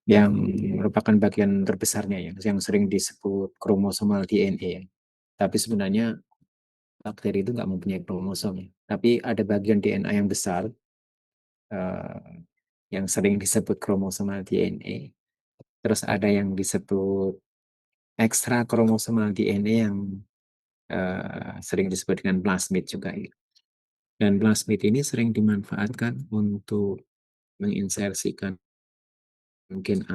yang merupakan bagian terbesarnya yang sering disebut kromosomal DNA ya. Tapi sebenarnya bakteri itu nggak mempunyai kromosom ya. Tapi ada bagian DNA yang besar eh, yang sering disebut kromosomal DNA. Terus ada yang disebut ekstra kromosomal DNA yang sering disebut dengan plasmid juga ya. Dan plasmid ini sering dimanfaatkan untuk menginsersikan mungkin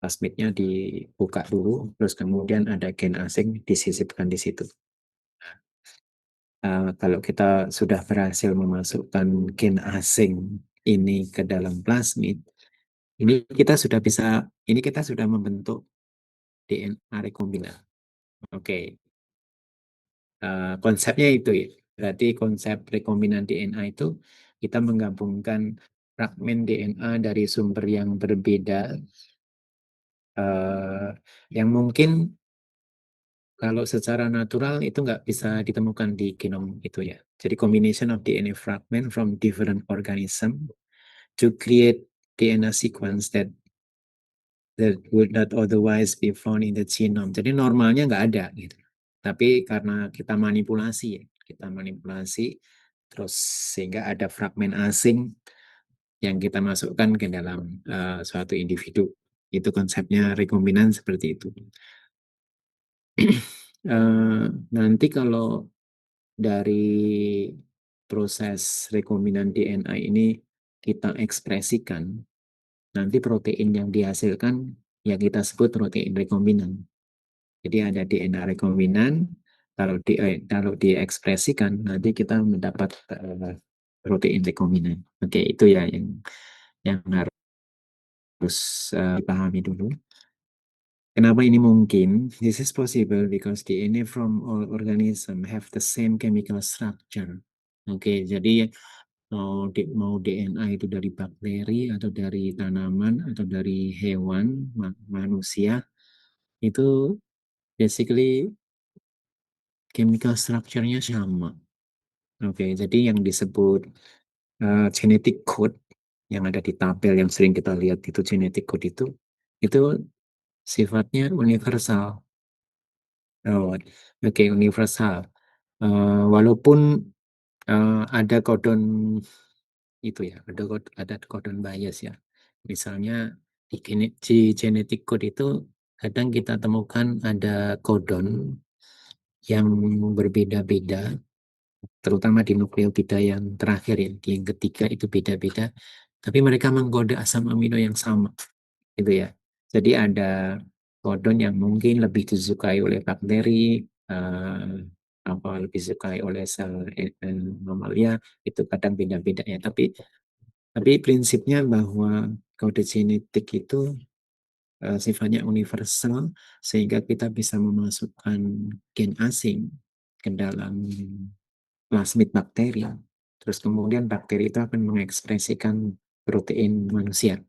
plasmidnya dibuka dulu, terus kemudian ada gen asing disisipkan di situ. Kalau kita sudah berhasil memasukkan gen asing ini ke dalam plasmid, ini kita sudah membentuk DNA rekombinan. Oke, konsepnya itu ya. Berarti konsep rekombinan DNA itu kita menggabungkan fragmen DNA dari sumber yang berbeda, eh, yang mungkin kalau secara natural itu nggak bisa ditemukan di genom itu ya. Jadi combination of DNA fragment from different organism to create DNA sequence that would not otherwise be found in the genome. Jadi normalnya nggak ada gitu. Tapi karena kita manipulasi ya, kita manipulasi terus sehingga ada fragmen asing yang kita masukkan ke dalam suatu individu. Itu konsepnya rekombinan seperti itu. Nanti kalau dari proses rekombinan DNA ini kita ekspresikan, nanti protein yang dihasilkan ya kita sebut protein rekombinan. Jadi ada DNA rekombinan, kalau diekspresikan nanti kita mendapat protein rekombinan. Oke, itu ya yang harus dipahami dulu. Kenapa ini mungkin? This is possible because DNA from all organism have the same chemical structure. Oke, jadi mau DNA itu dari bakteri atau dari tanaman atau dari hewan, manusia, itu basically chemical structure-nya sama. Oke, jadi yang disebut genetic code yang ada di tabel yang sering kita lihat itu genetic code itu sifatnya universal. Oh, oke, universal. Walaupun ada kodon itu ya, ada kodon bias ya. Misalnya di genetic code itu kadang kita temukan ada kodon yang berbeda-beda, terutama di nukleotida yang terakhir ya, di yang ketiga itu beda-beda, tapi mereka mengkode asam amino yang sama, gitu ya. Jadi ada kodon yang mungkin lebih disukai oleh bakteri, apa lebih disukai oleh sel mamalia, itu kadang beda-beda ya. Tapi prinsipnya bahwa kode genetik itu sifatnya universal sehingga kita bisa memasukkan gen asing ke dalam plasmid bakteri. Terus kemudian bakteri itu akan mengekspresikan protein manusia.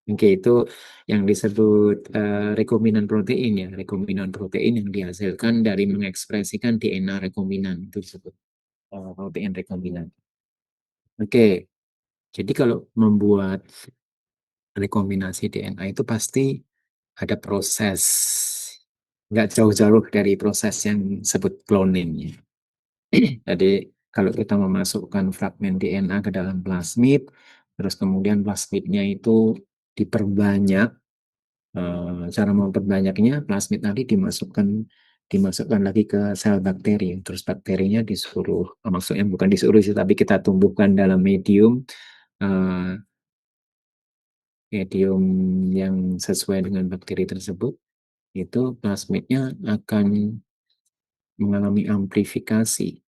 Oke, itu yang disebut rekombinan protein ya, rekombinan protein yang dihasilkan dari mengekspresikan DNA rekombinan itu disebut protein rekombinan. Oke, jadi kalau membuat rekombinasi DNA itu pasti ada proses, nggak jauh-jauh dari proses yang disebut cloning ya. Jadi kalau kita memasukkan fragmen DNA ke dalam plasmid, terus kemudian plasmidnya itu diperbanyak, cara memperbanyaknya plasmid tadi dimasukkan lagi ke sel bakteri, terus bakterinya disuruh, maksudnya bukan disuruh sih, tapi kita tumbuhkan dalam eh, medium yang sesuai dengan bakteri tersebut, itu plasmidnya akan mengalami amplifikasi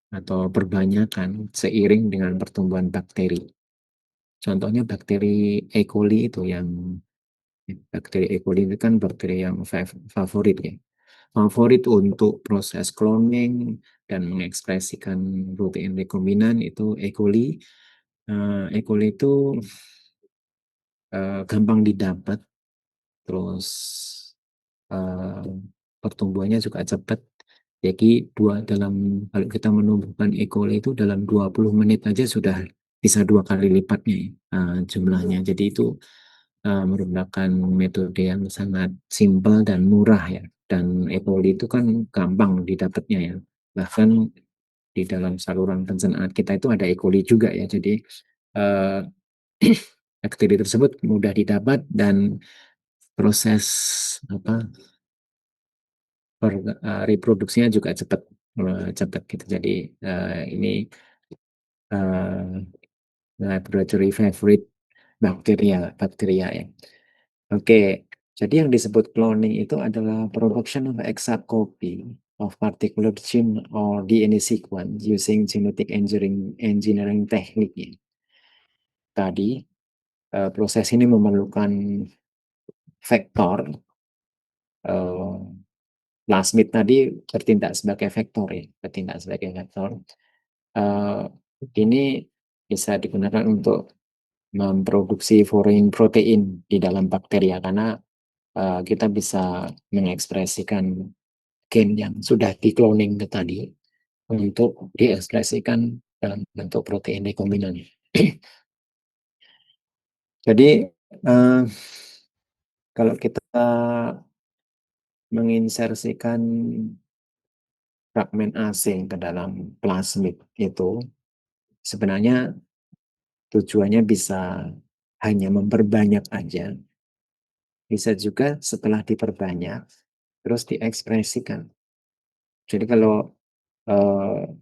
atau perbanyakan seiring dengan pertumbuhan bakteri. Contohnya bakteri E. coli itu yang bakteri E. coli itu kan bakteri yang favorit ya. Favorit untuk proses cloning dan mengekspresikan protein rekombinan itu E. coli. E. coli itu gampang didapat, terus uh, pertumbuhannya juga cepat. Jadi kalau kita menumbuhkan E. coli itu dalam 20 menit aja sudah bisa 2 kali lipatnya jumlahnya. Jadi itu merupakan metode yang sangat simpel dan murah ya. Dan E. coli itu kan gampang didapatnya ya. Bahkan di dalam saluran pencernaan kita itu ada E. coli juga ya. Jadi eh, bakteri tersebut mudah didapat dan proses apa reproduksinya juga cepat gitu. Jadi ini eh, laboratory favorite bakteria ya. Oke, jadi yang disebut cloning itu adalah production of exact copy of particular gene or DNA sequence using genetic engineering technique ya. Tadi proses ini memerlukan vektor eh, plasmid tadi bertindak sebagai vektor ya, bertindak sebagai vektor. Eh, ini bisa digunakan untuk memproduksi foreign protein di dalam bakteria karena kita bisa mengekspresikan gen yang sudah di-cloning tadi untuk diekspresikan dalam bentuk protein rekombinan. Jadi eh, kalau kita menginsersikan fragmen asing ke dalam plasmid itu sebenarnya tujuannya bisa hanya memperbanyak aja, bisa juga setelah diperbanyak terus diekspresikan. Jadi kalau eh,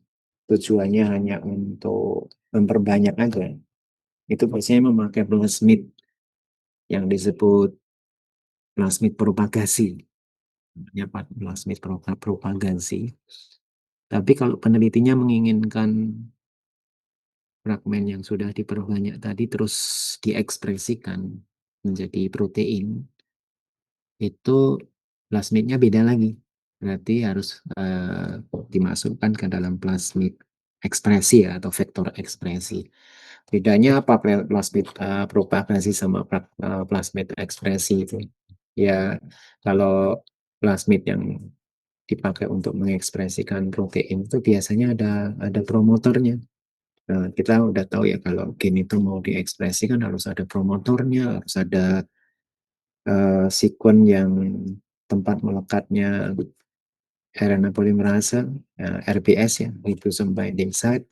tujuannya hanya untuk memperbanyak aja, itu biasanya memakai plasmid yang disebut plasmid propagasi. Namanya plasmid propagasi. Tapi kalau penelitinya menginginkan fragmen yang sudah diperbanyak tadi terus diekspresikan menjadi protein, itu plasmidnya beda lagi. Berarti harus dimasukkan ke dalam plasmid ekspresi ya, atau vektor ekspresi. Bedanya apa plasmid propagasi sama plasmid ekspresi itu? Ya, kalau plasmid yang dipakai untuk mengekspresikan protein itu biasanya ada promotornya. Nah, kita udah tahu ya kalau gen itu mau diekspresikan harus ada promotornya, harus ada sekuen yang tempat melekatnya RNA polimerase, RBS ya, ribosome binding site,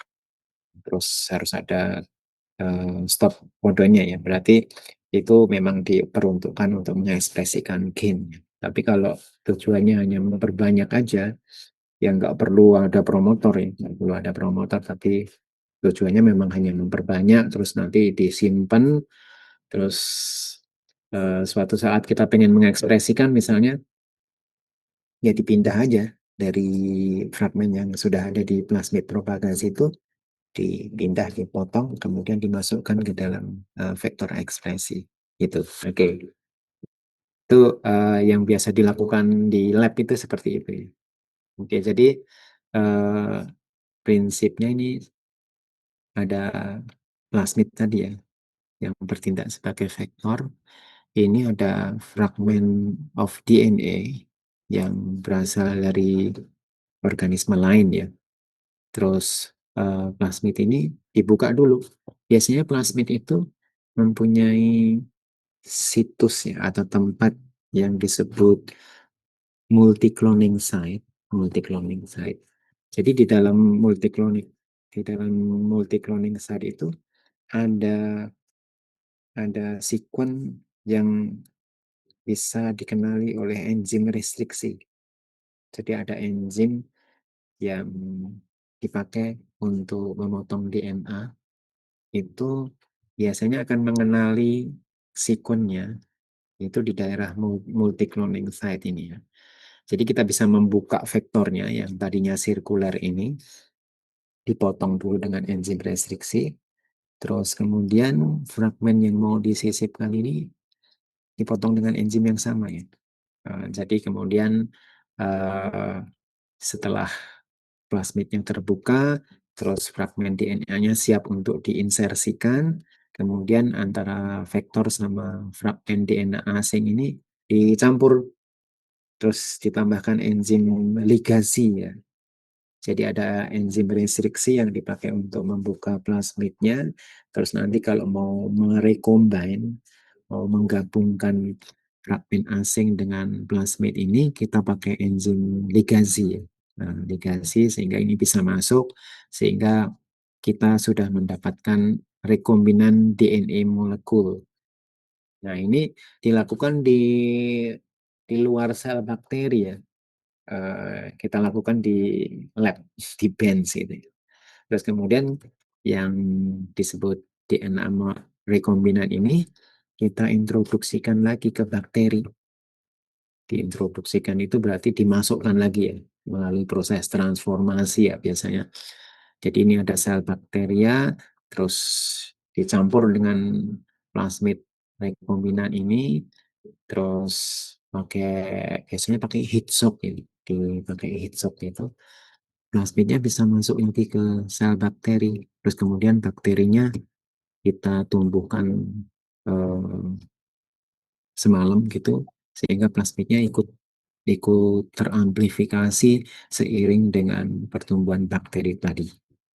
terus harus ada stop kodenya ya. Berarti itu memang diperuntukkan untuk mengekspresikan gen. Tapi kalau tujuannya hanya memperbanyak aja, ya nggak perlu ada promotor ya, nggak perlu ada promotor, tapi tujuannya memang hanya memperbanyak, terus nanti disimpan, terus suatu saat kita pengen mengekspresikan misalnya, ya dipindah aja dari fragmen yang sudah ada di plasmid propagasi itu, dipindah, dipotong, kemudian dimasukkan ke dalam vektor ekspresi. Gitu. Oke. Itu yang biasa dilakukan di lab itu seperti itu ya. Oke, jadi eh, prinsipnya ini ada plasmid tadi ya, yang bertindak sebagai vektor. Ini ada fragmen of DNA yang berasal dari organisme lain ya. Terus plasmid ini dibuka dulu. Biasanya plasmid itu mempunyai situs ya atau tempat yang disebut multi-cloning site, multi-cloning site. Jadi di dalam multi-cloning site itu ada ada sekuen yang bisa dikenali oleh enzim restriksi. Jadi ada enzim yang dipakai untuk memotong DNA itu biasanya akan mengenali sekuennya itu di daerah multi-cloning site ini ya. Jadi kita bisa membuka vektornya yang tadinya sirkuler ini, dipotong dulu dengan enzim restriksi, terus kemudian fragmen yang mau disisipkan ini dipotong dengan enzim yang sama ya. Jadi kemudian uh, setelah plasmid yang terbuka, terus fragmen DNA-nya siap untuk diinsersikan, kemudian antara vektor sama fragmen DNA asing ini dicampur, terus ditambahkan enzim ligasi ya. Jadi ada enzim restriksi yang dipakai untuk membuka plasmidnya, terus nanti kalau mau merecombine menggabungkan fragmen asing dengan plasmid ini, kita pakai enzim ligasi ya. Nah, ligasi sehingga ini bisa masuk, sehingga kita sudah mendapatkan rekombinan DNA molekul. Nah, ini dilakukan di luar sel bakteri ya. Kita lakukan di lab, di bench gitu. Terus kemudian yang disebut DNA rekombinan ini kita introduksikan lagi ke bakteri. Diintroduksikan itu berarti dimasukkan lagi ya melalui proses transformasi ya biasanya. Jadi ini ada sel bakteria, terus dicampur dengan plasmid rekombinan ini, terus pakai biasanya pakai heat shock ya, dipakai heat shock itu plasmidnya bisa masuk lagi ke sel bakteri, terus kemudian bakterinya kita tumbuhkan eh, semalam gitu sehingga plasmidnya ikut ikut teramplifikasi seiring dengan pertumbuhan bakteri tadi.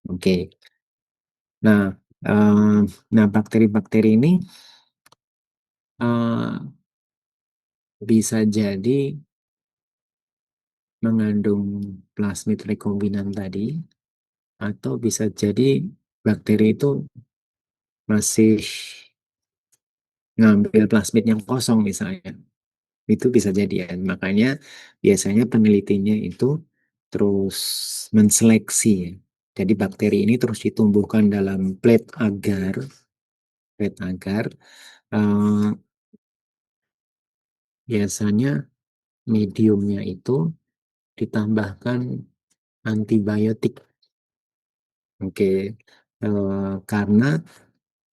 Oke. Nah, eh, nah bakteri-bakteri ini eh, bisa jadi mengandung plasmid rekombinan tadi, atau bisa jadi bakteri itu masih ngambil plasmid yang kosong misalnya. Itu bisa jadi ya. Makanya biasanya penelitinya itu terus menseleksi ya. Jadi bakteri ini terus ditumbuhkan dalam plate agar eh, biasanya mediumnya itu ditambahkan antibiotik. Oke. Karena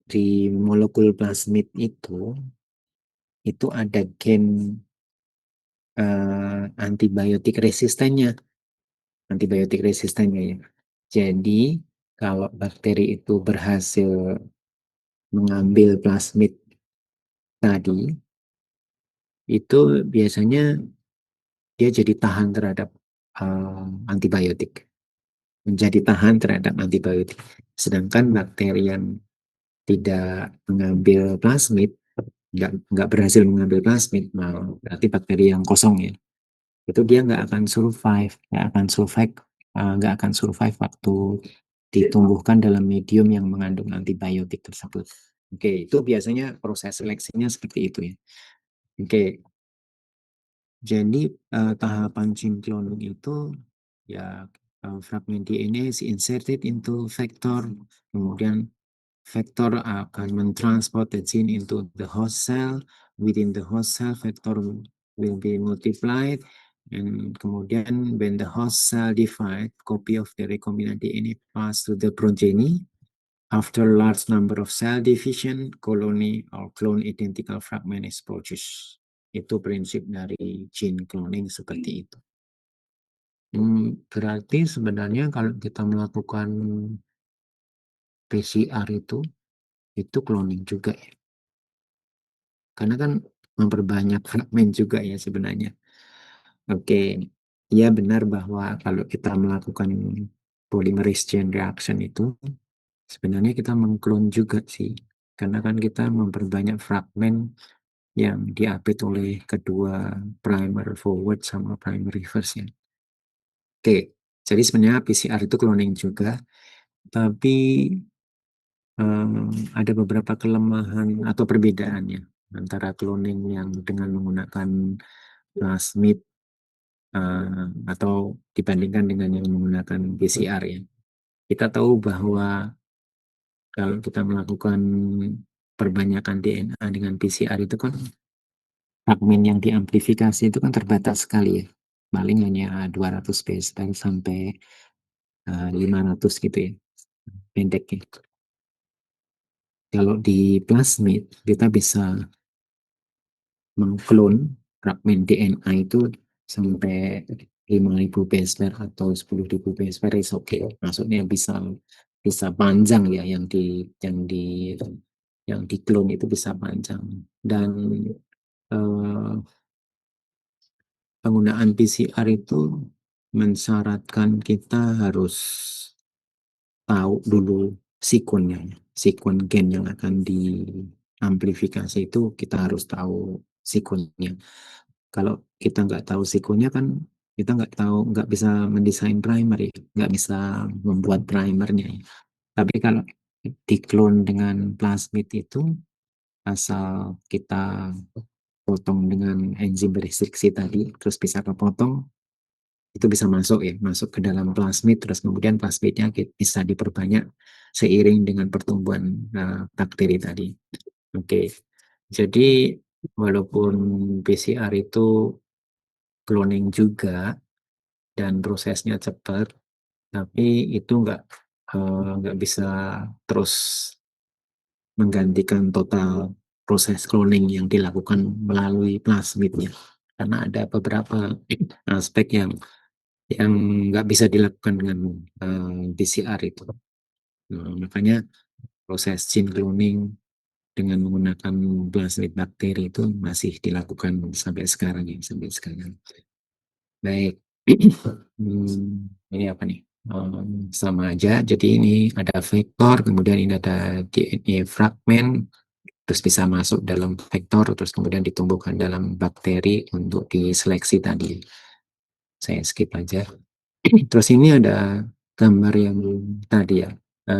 di molekul plasmid itu ada gen antibiotik resistennya ya. Jadi kalau bakteri itu berhasil mengambil plasmid tadi, itu biasanya dia jadi tahan terhadap antibiotik, menjadi tahan terhadap antibiotik. Sedangkan bakteri yang tidak mengambil plasmid, nggak berhasil mengambil plasmid, nah, berarti bakteri yang kosong ya, itu dia nggak akan survive waktu ditumbuhkan dalam medium yang mengandung antibiotik tersebut. Oke, itu biasanya proses seleksinya seperti itu ya. Oke, jadi tahapan gene cloning itu ya fragment DNA is inserted into vector, kemudian vector akan mentransport the gene into the host cell, within the host cell vector will be multiplied, and kemudian when the host cell divide, copy of the recombinant DNA pass to the progeny. After large number of cell division, colony or clone identical fragment is produced. Itu prinsip dari gene cloning seperti itu. Berarti sebenarnya kalau kita melakukan PCR itu cloning juga ya. Karena kan memperbanyak fragmen juga ya sebenarnya. Oke, ya benar bahwa kalau kita melakukan polymerase chain reaction itu sebenarnya kita mengklon juga sih. Karena kan kita memperbanyak fragmen yang diapit oleh kedua primer forward sama primer reverse ya. Oke, jadi sebenarnya PCR itu cloning juga, tapi ada beberapa kelemahan atau perbedaannya antara cloning yang dengan menggunakan plasmid atau dibandingkan dengan yang menggunakan PCR ya. Kita tahu bahwa kalau kita melakukan perbanyakan DNA dengan PCR itu kan fragmen yang diamplifikasi itu kan terbatas sekali ya. Paling hanya 200 base pair sampai 500 gitu ya, pendeknya. Kalau di plasmid kita bisa mengklon fragmen DNA itu sampai 5.000 base pair atau 10.000 base pair is oke. Maksudnya bisa bisa panjang ya yang diklon itu bisa panjang. Dan eh, penggunaan PCR itu mensyaratkan kita harus tahu dulu sikunnya, sikun gen yang akan amplifikasi itu kita harus tahu sikunnya. Kalau kita nggak tahu sikunnya kan kita nggak bisa mendesain primer ya, nggak bisa membuat primernya ya. Tapi kalau diklon dengan plasmid itu asal kita potong dengan enzim restriksi tadi, terus bisa kepotong, itu bisa masuk ya, masuk ke dalam plasmid, terus kemudian plasmidnya bisa diperbanyak seiring dengan pertumbuhan bakteri tadi. Oke, jadi walaupun PCR itu cloning juga dan prosesnya cepat, tapi itu nggak bisa terus menggantikan total proses cloning yang dilakukan melalui plasmidnya. Karena ada beberapa aspek yang nggak bisa dilakukan dengan PCR itu. Nah, makanya proses gene cloning dengan menggunakan plasmid bakteri itu masih dilakukan sampai sekarang ya, sampai sekarang. Baik. Ini apa nih? Sama aja. Jadi ini ada vektor, kemudian ini ada DNA fragmen, terus bisa masuk dalam vektor, terus kemudian ditumbuhkan dalam bakteri untuk diseleksi tadi. Saya skip aja. Terus ini ada gambar yang tadi ya,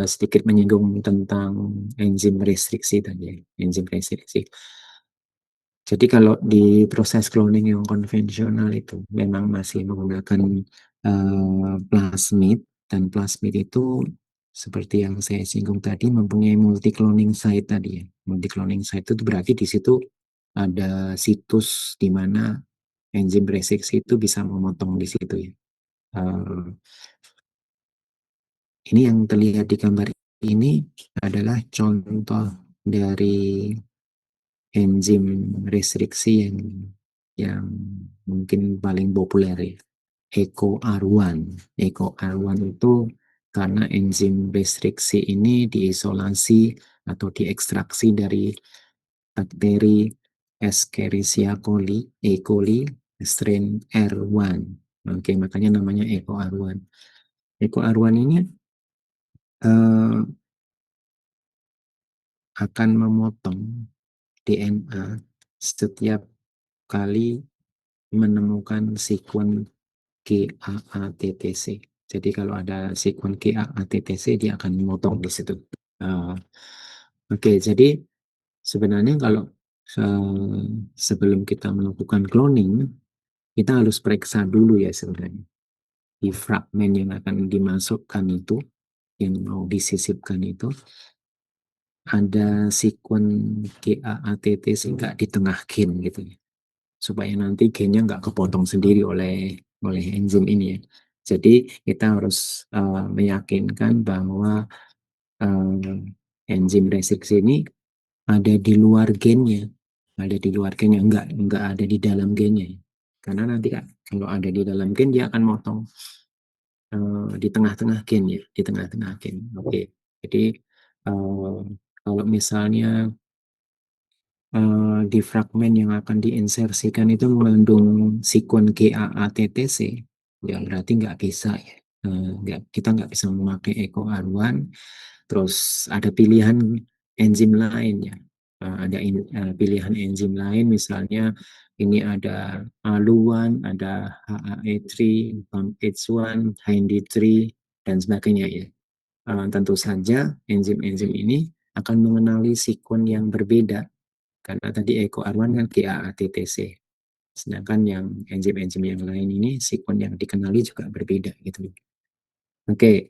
sedikit menyinggung tentang enzim restriksi tadi ya, enzim restriksi. Jadi kalau di proses cloning yang konvensional itu memang masih menggunakan plasmid, dan plasmid itu seperti yang saya singgung tadi mempunyai multi cloning site tadi ya. Multi cloning site itu berarti di situ ada situs di mana enzim restriksi itu bisa memotong di situ ya. Uh, ini yang terlihat di gambar ini adalah contoh dari enzim restriksi yang mungkin paling populer ya. EcoR1. EcoR1 itu karena enzim restriksi ini diisolasi atau diekstraksi dari bakteri Escherichia coli, E. coli, strain R1. Oke, makanya namanya EcoR1. EcoR1 ini eh, akan memotong DNA setiap kali menemukan sekuen GAATTC. Jadi kalau ada sekuen GAATTC dia akan memotong di situ. Uh, Oke, jadi sebenarnya kalau sebelum kita melakukan cloning, kita harus periksa dulu ya sebenarnya di fragmen yang akan dimasukkan itu, yang mau disisipkan itu, ada sekuen GAATTC nggak di tengah gen gitu ya, supaya nanti gennya nggak kepotong sendiri oleh enzim ini ya. Jadi kita harus meyakinkan bahwa enzim restriksi ini ada di luar gennya, ada di luar gennya, nggak ada di dalam gennya. Karena nanti kan kalau ada di dalam gen dia akan motong di tengah-tengah gen ya, di tengah-tengah gen. Oke, jadi uh, kalau misalnya di fragmen yang akan diinsersikan itu mengandung sekuen GAATTC, ya berarti nggak bisa ya. Kita nggak bisa memakai EcoR1. Terus ada pilihan enzim lain ya. Ada pilihan enzim lain, misalnya ini ada ALU1, ada HAE3, BAMH1, HindD3, dan sebagainya ya. Tentu saja enzim-enzim ini akan mengenali sekuen yang berbeda karena tadi EcoR1 kan GAATTC. Sedangkan yang enzim-enzim yang lain ini sekuen yang dikenali juga berbeda gitu. Oke,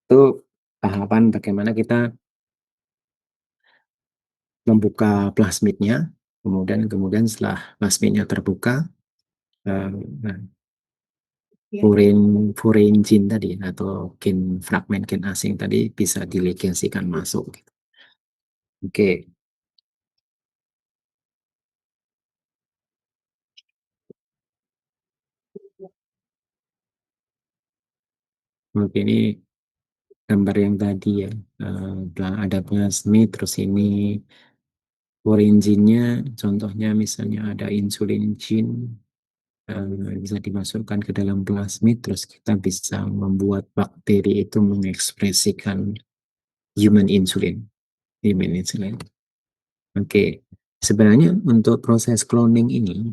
itu tahapan bagaimana kita membuka plasmidnya. Kemudian setelah plasmidnya terbuka, nah, foreign gene tadi atau fragmen gen asing tadi bisa dilegasikan masuk. Oke, oke ini gambar yang tadi ya. Ada plasmid, terus ini foreign gene-nya, contohnya misalnya ada insulin gene, bisa dimasukkan ke dalam plasmid, terus kita bisa membuat bakteri itu mengekspresikan human insulin. Human insulin. Oke, sebenarnya untuk proses cloning ini,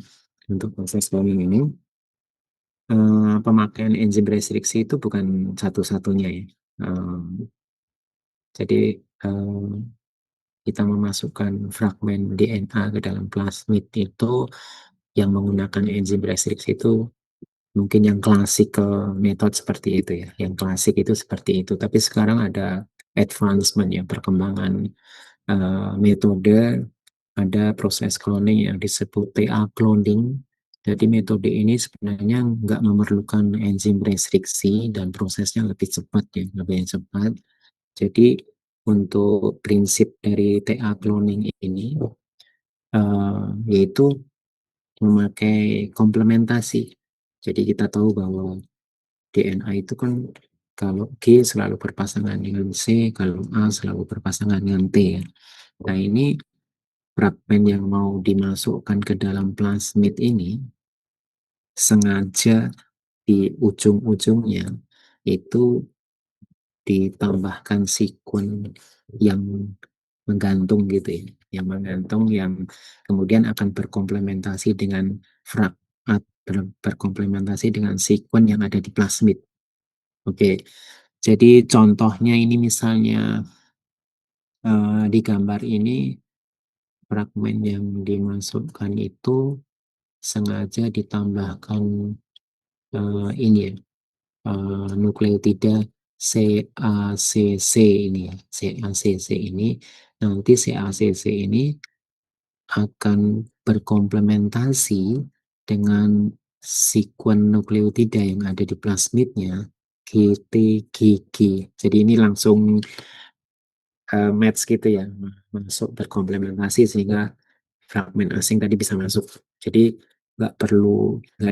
pemakaian enzim restriksi itu bukan satu-satunya ya. Eh, jadi eh, kita memasukkan fragmen DNA ke dalam plasmid itu yang menggunakan enzim restriksi itu mungkin yang klasik ke metode seperti itu ya. Yang klasik itu seperti itu. Tapi sekarang ada advancement ya, perkembangan metode, ada proses cloning yang disebut TA cloning. Jadi metode ini sebenarnya nggak memerlukan enzim restriksi dan prosesnya lebih cepat ya, lebih cepat. Jadi untuk prinsip dari TA cloning ini yaitu memakai komplementasi. Jadi kita tahu bahwa DNA itu kan kalau G selalu berpasangan dengan C, kalau A selalu berpasangan dengan T ya. Nah ini fragmen yang mau dimasukkan ke dalam plasmid ini sengaja di ujung-ujungnya itu ditambahkan sekuen yang menggantung gitu ya, yang menggantung yang kemudian akan berkomplementasi dengan frag berkomplementasi dengan sekuen yang ada di plasmid. Oke, jadi contohnya ini misalnya di gambar ini fragmen yang dimasukkan itu sengaja ditambahkan ini ya, nukleotida CACC ini ya, CACC ini nanti CACC ini akan berkomplementasi dengan sekuen nukleotida yang ada di plasmidnya GTGG. Jadi ini langsung match gitu ya, masuk berkomplementasi sehingga fragmen asing tadi bisa masuk. Jadi nggak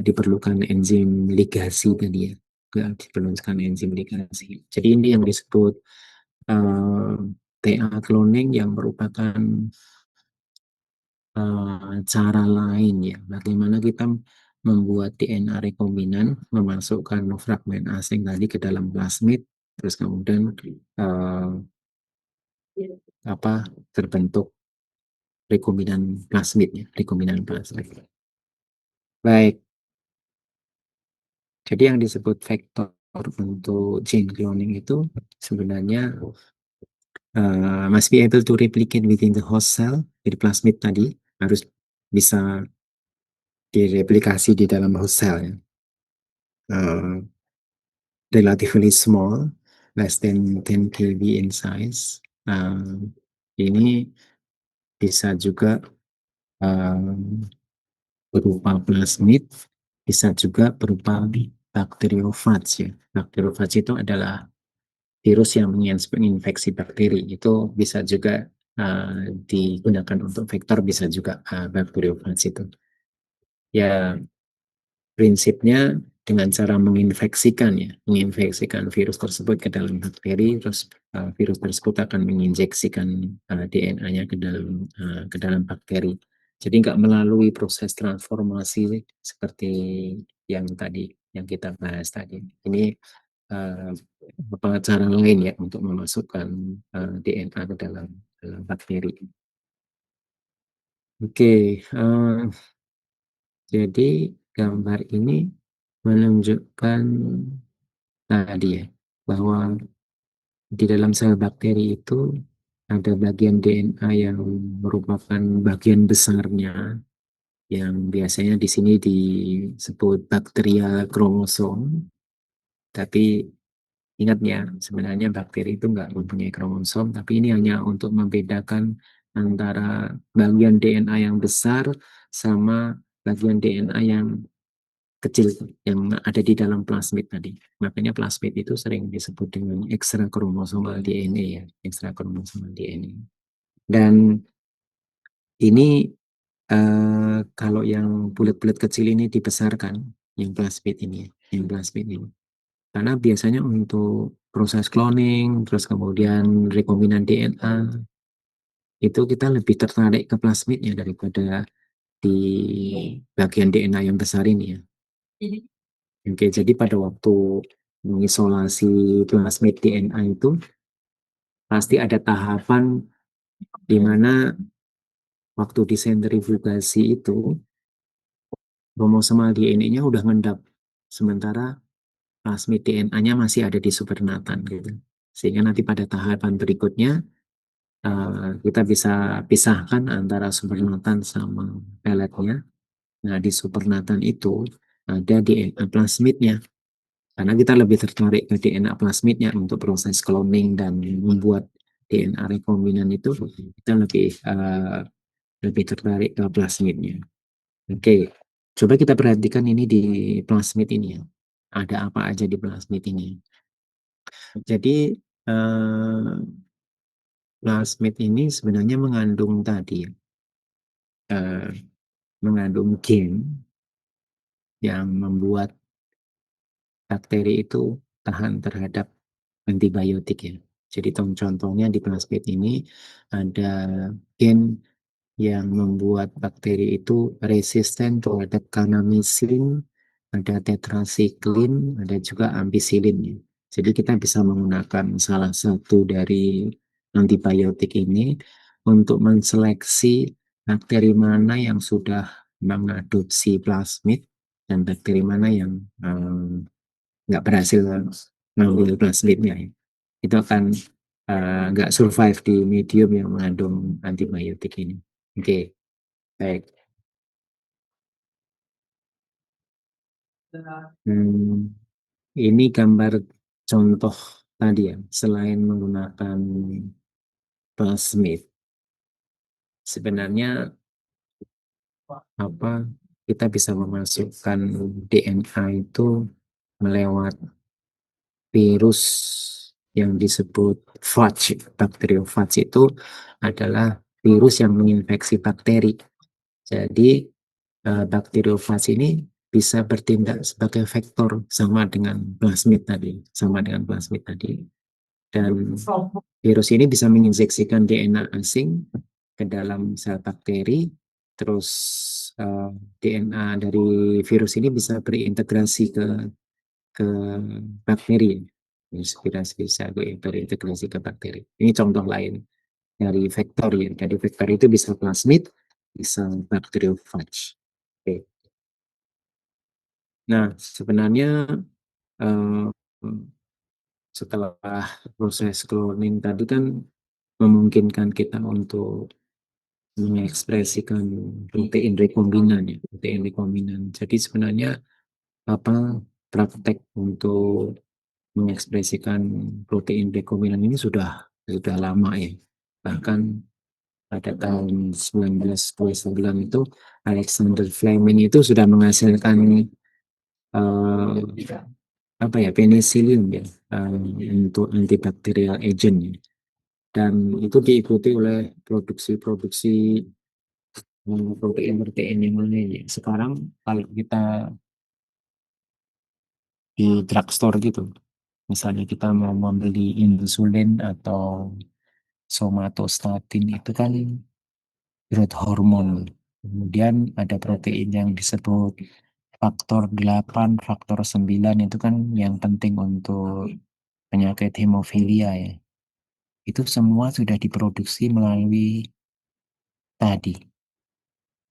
diperlukan enzim ligasi tadi ya, nggak diperlukan enzim ligasi. Jadi ini yang disebut uh, TA cloning yang merupakan cara lain ya, bagaimana kita membuat DNA rekombinan, memasukkan fragmen asing tadi ke dalam plasmid, terus kemudian uh, apa terbentuk rekombinan plasmid ya, rekombinan plasmid. Baik, jadi yang disebut vektor untuk gene cloning itu sebenarnya must be able to replicate within the host cell, jadi plasmid tadi harus bisa direplikasi di dalam host cell ya. Uh, Relatively small, less than 10 kb in size. Ini bisa juga um, berupa plasmid, bisa juga berupa bakteriofage ya. Bakteriofage itu adalah virus yang menginfeksi bakteri. Itu bisa juga digunakan untuk vektor, bisa juga bakteriofage itu. Ya, prinsipnya dengan cara menginfeksikan virus tersebut ke dalam bakteri, terus virus tersebut akan menginjeksikan DNA-nya ke dalam bakteri. Jadi nggak melalui proses transformasi seperti yang tadi yang kita bahas tadi. Ini uh, cara lain ya untuk memasukkan DNA ke dalam bakteri. Oke, jadi gambar ini menunjukkan tadi ya, bahwa di dalam sel bakteri itu ada bagian DNA yang merupakan bagian besarnya, yang biasanya di sini disebut bakterial kromosom. Tapi ingat ya, sebenarnya bakteri itu nggak mempunyai kromosom, tapi ini hanya untuk membedakan antara bagian DNA yang besar sama bagian DNA yang kecil yang ada di dalam plasmid tadi. Makanya plasmid itu sering disebut dengan ekstra kromosomal DNA ya, ekstra kromosomal DNA. Dan ini kalau yang bulat-bulat kecil ini dibesarkan, yang plasmid ini, yang plasmid ini. Karena biasanya untuk proses cloning, terus kemudian rekombinan DNA, itu kita lebih tertarik ke plasmidnya daripada di bagian DNA yang besar ini ya. Oke, jadi pada waktu mengisolasi plasmid DNA itu pasti ada tahapan di mana waktu disentrifugasi itu kromosomal DNA-nya udah ngendap, sementara plasmid DNA-nya masih ada di supernatan gitu. Sehingga nanti pada tahapan berikutnya kita bisa pisahkan antara supernatan sama peletnya. Nah, di supernatan itu ada DNA plasmidnya. Karena kita lebih tertarik ke DNA plasmidnya untuk proses cloning dan membuat DNA rekombinan itu, kita lebih tertarik ke plasmidnya. Oke, coba kita perhatikan ini di plasmid ini ya. Ada apa aja di plasmid ini? Jadi eh, plasmid ini sebenarnya mengandung tadi ya, eh, mengandung gen yang membuat bakteri itu tahan terhadap antibiotik ya. Jadi contohnya di plasmid ini ada gen yang membuat bakteri itu resisten terhadap kanamisin, ada tetrasiklin, ada juga ampicillin ya. Jadi kita bisa menggunakan salah satu dari antibiotik ini untuk menseleksi bakteri mana yang sudah mengadopsi plasmid dan bakteri mana yang nggak berhasil mengambil plasmidnya ya. Itu akan nggak survive di medium yang mengandung antibiotik ini. Oke, baik. Hmm, ini gambar contoh tadi ya. Selain menggunakan plasmid, sebenarnya apa kita bisa memasukkan DNA itu melewat virus yang disebut phage. Bakteriophage itu adalah virus yang menginfeksi bakteri. Jadi bakteriofage ini bisa bertindak sebagai vektor sama dengan plasmid tadi. Dan virus ini bisa menginjeksikan DNA asing ke dalam sel bakteri, terus DNA dari virus ini bisa berintegrasi ke bakteri, inspirasi bisa berintegrasi ke bakteri. Ini contoh lain dari vektor ya. Jadi vektor itu bisa plasmid, bisa bakteriofage. Oke. Nah, sebenarnya eh, setelah proses cloning tadi kan memungkinkan kita untuk mengekspresikan protein rekombinan ya, protein rekombinan. Jadi sebenarnya apa praktek untuk mengekspresikan protein rekombinan ini sudah lama ya. Bahkan pada tahun 1929 itu Alexander Fleming itu sudah menghasilkan eh, apa ya penicillin ya untuk antibacterial agent ya. Dan itu diikuti oleh produksi-produksi protein-protein yang lainnya. Sekarang kalau kita di drugstore gitu, misalnya kita mau membeli insulin atau somatostatin itu kan growth hormone. Kemudian ada protein yang disebut faktor 8, faktor 9 itu kan yang penting untuk penyakit hemofilia ya. Itu semua sudah diproduksi melalui tadi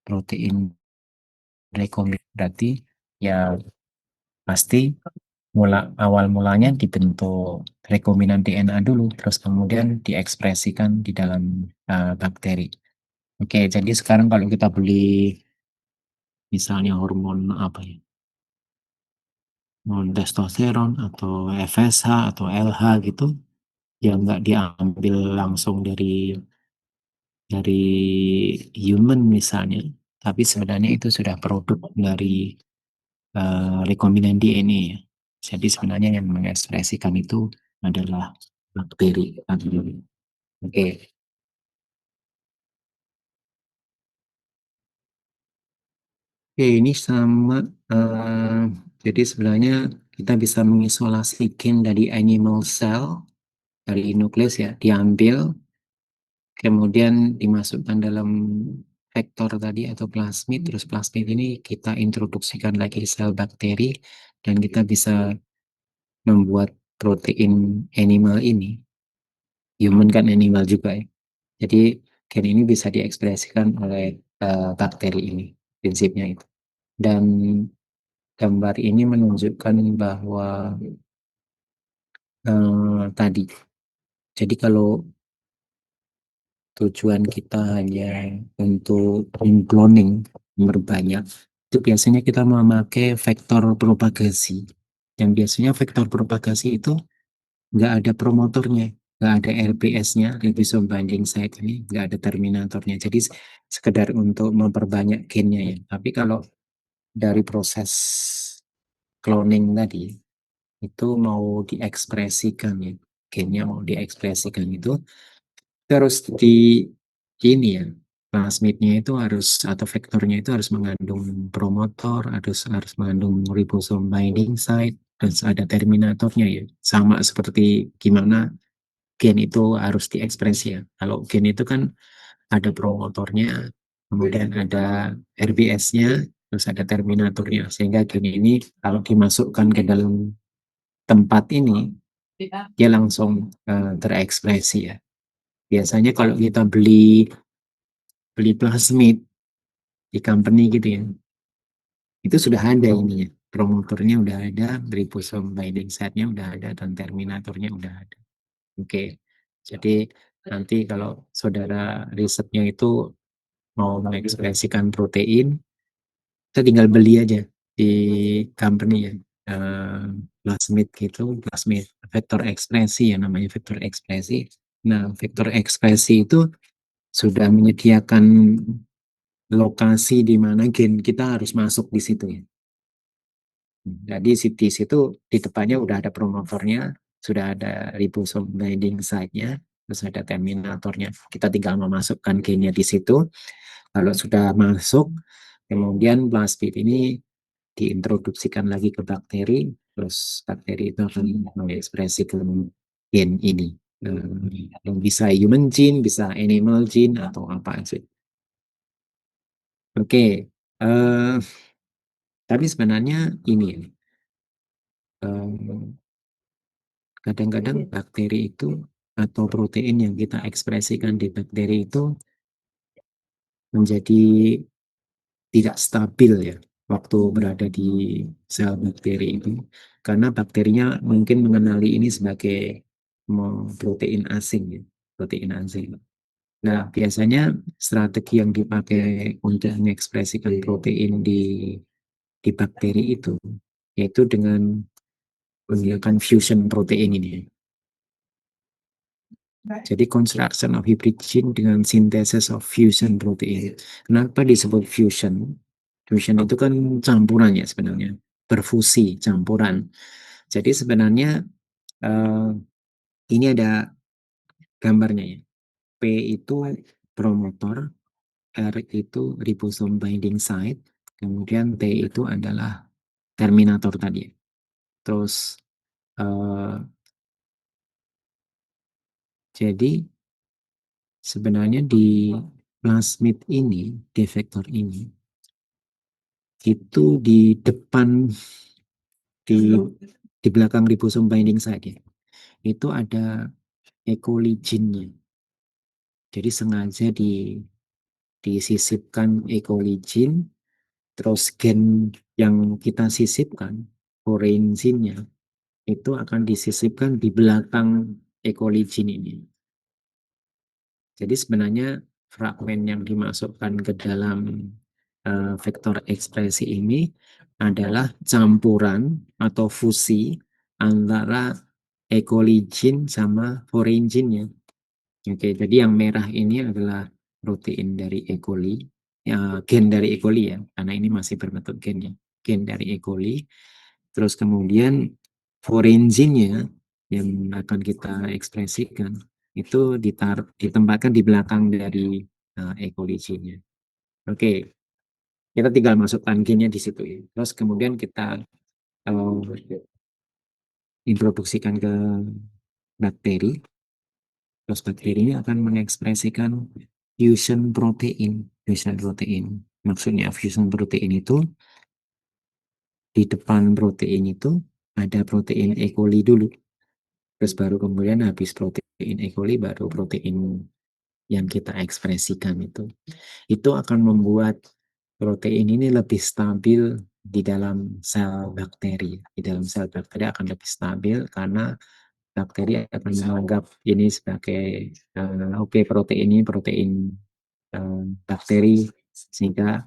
protein rekombinasi. Berarti ya pasti awal mulanya dibentuk rekombinan DNA dulu, terus kemudian diekspresikan di dalam bakteri. Oke, jadi sekarang kalau kita beli misalnya hormon apa ya, hormon testosteron atau FSH atau LH gitu, yang nggak diambil langsung dari human misalnya, tapi sebenarnya itu sudah produk dari rekombinan DNA ya. Jadi sebenarnya yang mengekspresikan itu adalah bakteri. Oke, Oke, ini sama. eh, jadi sebenarnya kita bisa mengisolasi gen dari animal cell, dari nukleus ya, diambil, kemudian dimasukkan dalam vektor tadi atau plasmid, terus plasmid ini kita introduksikan lagi ke sel bakteri, dan kita bisa membuat protein animal ini, human kan animal juga ya. Jadi gen ini bisa diekspresikan oleh bakteri ini, prinsipnya itu. Dan gambar ini menunjukkan bahwa tadi, jadi kalau tujuan kita hanya untuk cloning berbanyak, itu biasanya kita memakai vektor propagasi. Yang biasanya vektor propagasi itu nggak ada promotornya, nggak ada RBS-nya, ribosome binding site ini, nggak ada terminatornya. Jadi sekedar untuk memperbanyak gennya ya. Tapi kalau dari proses cloning tadi, itu mau diekspresikan ya, gennya mau diekspresikan itu terus di ini ya, plasmidnya itu harus atau vektornya itu harus mengandung promotor, harus harus mengandung ribosome binding site, dan ada terminatornya ya. Sama seperti gimana gen itu harus diekspresi ya. Kalau gen itu kan ada promotornya, kemudian ada RBS-nya, terus ada terminatornya. Sehingga gen ini kalau dimasukkan ke dalam tempat ini, dia langsung terekspresi ya. Biasanya kalau kita beli beli plasmid di company gitu ya, itu sudah ada ininya. Promotornya udah ada, ribosome binding site-nya udah ada, dan terminatornya udah ada. Oke, jadi nanti kalau saudara risetnya itu mau mengekspresikan protein, kita tinggal beli aja di company ya. Eh, plasmid gitu, plasmid vektor ekspresi ya, namanya vektor ekspresi. Nah, vektor ekspresi itu sudah menyediakan lokasi di mana gen kita harus masuk di situ ya. Jadi di situ di depannya udah ada promotornya, sudah ada ribosome binding site-nya, terus ada terminatornya. Kita tinggal memasukkan gennya di situ. Kalau sudah masuk, kemudian plasmid ini diintroduksikan lagi ke bakteri, terus bakteri itu akan mengekspresikan gen ini. Yang bisa human gene, bisa animal gene, atau apa sih. Oke, eh, tapi sebenarnya ini kadang-kadang bakteri itu atau protein yang kita ekspresikan di bakteri itu menjadi tidak stabil ya waktu berada di sel bakteri itu, karena bakterinya mungkin mengenali ini sebagai protein asing ya, protein asing. Nah, biasanya strategi yang dipakai untuk mengekspresikan protein di bakteri itu yaitu dengan menggunakan fusion protein ini. Jadi construction of hybrid gene dengan synthesis of fusion protein. Kenapa disebut fusion? Fusion itu kan campuran ya sebenarnya, berfusi, campuran. Jadi sebenarnya eh, ini ada gambarnya ya. P itu promotor, R itu ribosome binding site, kemudian T itu adalah terminator tadi. Terus eh, jadi sebenarnya di plasmid ini, defektor ini, itu di depan di di belakang ribosome binding site ya, itu ada E. coli gene-nya. Jadi sengaja disisipkan E. coli gene, terus gen yang kita sisipkan, foreign gene-nya, itu akan disisipkan di belakang E. coli gene ini. Jadi sebenarnya fragmen yang dimasukkan ke dalam vektor ekspresi ini adalah campuran atau fusi antara E. coli gene sama foreign gene-nya. Oke, jadi yang merah ini adalah protein dari E. coli, ya, gen dari E. coli ya, karena ini masih berbentuk gen ya, gen dari E. coli. Terus kemudian foreign gene-nya yang akan kita ekspresikan itu ditempatkan di belakang dari E. coli gene-nya. Oke, kita tinggal masukkan gennya di situ ya. Terus kemudian kita uh, introduksikan ke bakteri. Terus bakteri ini akan mengekspresikan fusion protein. Fusion protein. Maksudnya fusion protein itu di depan protein itu ada protein E. coli dulu. Terus baru kemudian habis protein E. coli baru protein yang kita ekspresikan itu akan membuat protein ini lebih stabil di dalam sel bakteri. Di dalam sel bakteri akan lebih stabil karena bakteri akan menganggap ini sebagai oke, protein ini protein bakteri, sehingga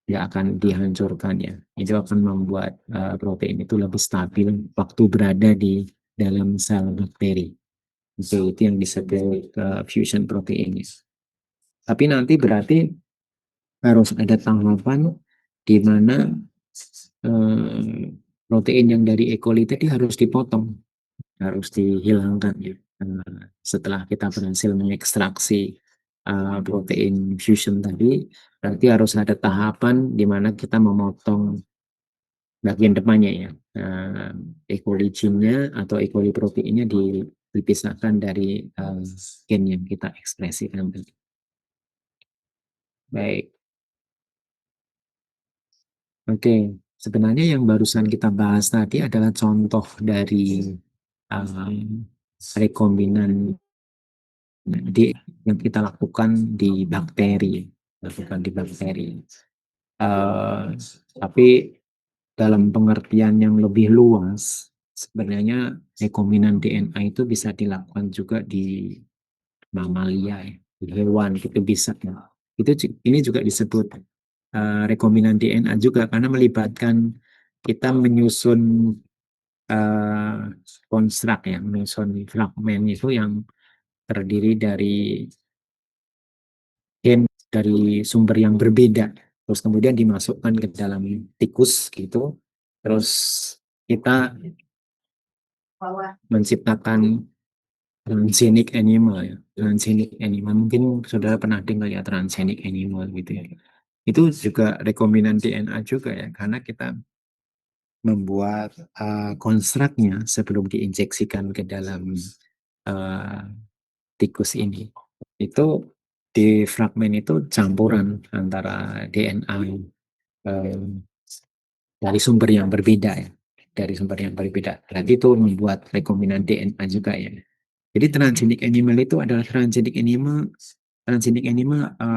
nggak akan dihancurkan ya. Itu akan membuat protein itu lebih stabil waktu berada di dalam sel bakteri. Itu yang disebut fusion protein. Tapi nanti berarti harus ada tahapan di mana eh, protein yang dari E. coli tadi harus dipotong, harus dihilangkan ya. Setelah kita berhasil mengekstraksi protein fusion tadi, berarti harus ada tahapan di mana kita memotong bagian depannya ya. E. coli gene-nya atau E. coli proteinnya dipisahkan dari gen yang kita ekspresikan tadi. Baik, oke. Sebenarnya yang barusan kita bahas tadi adalah contoh dari um, rekombinan yang kita lakukan di bakteri. Uh, tapi dalam pengertian yang lebih luas, sebenarnya rekombinan DNA itu bisa dilakukan juga di mamalia, ya, di hewan itu bisa. Ya. Ini juga disebut rekombinan DNA juga karena melibatkan kita menyusun uh, konstruk ya, menyusun fragmen itu yang terdiri dari gen dari sumber yang berbeda, terus kemudian dimasukkan ke dalam tikus gitu, terus kita menciptakan transgenic animal ya. Transgenic animal mungkin saudara pernah dengar ya, transgenic animal gitu ya. Itu juga rekombinan DNA juga ya, karena kita membuat konstruknya sebelum diinjeksikan ke dalam uh, tikus ini. Itu di fragmen itu campuran antara DNA dari sumber yang berbeda ya, dari sumber yang berbeda. Berarti itu membuat rekombinan DNA juga ya. Jadi transgenic animal itu adalah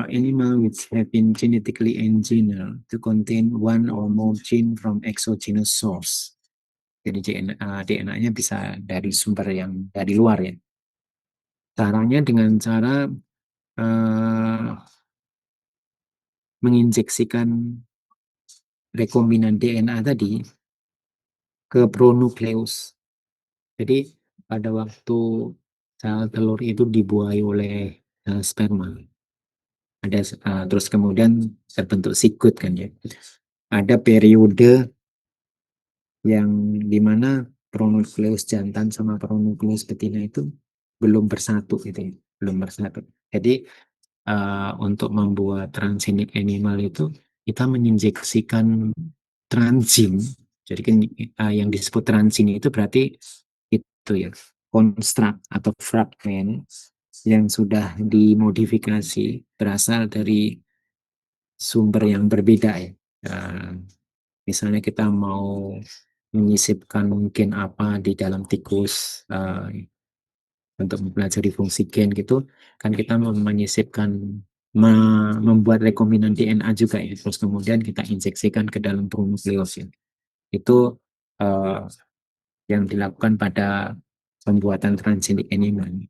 animal which have been genetically engineered to contain one or more gene from exogenous source. Jadi DNA-nya bisa dari sumber yang dari luar ya. Caranya dengan cara uh, menginjeksikan rekombinan DNA tadi ke pronukleus. Jadi pada waktu sel telur itu dibuahi oleh sperma, ada terus kemudian terbentuk sigut kan ya. Ada periode yang dimana pronukleus jantan sama pronukleus betina itu belum bersatu gitu ya, belum bersatu. Jadi untuk membuat transgenic animal itu kita menginjeksikan transgene. Jadi kan yang disebut transgene itu berarti itu ya, konstruk atau fragmen yang sudah dimodifikasi berasal dari sumber yang berbeda ya. Uh, Misalnya kita mau menyisipkan mungkin apa di dalam tikus untuk mempelajari fungsi gen gitu, kan kita menyisipkan membuat rekombinan DNA juga ya, terus kemudian kita injeksikan ke dalam pronukleus ya. Itu uh, yang dilakukan pada pembuatan transgenic animal.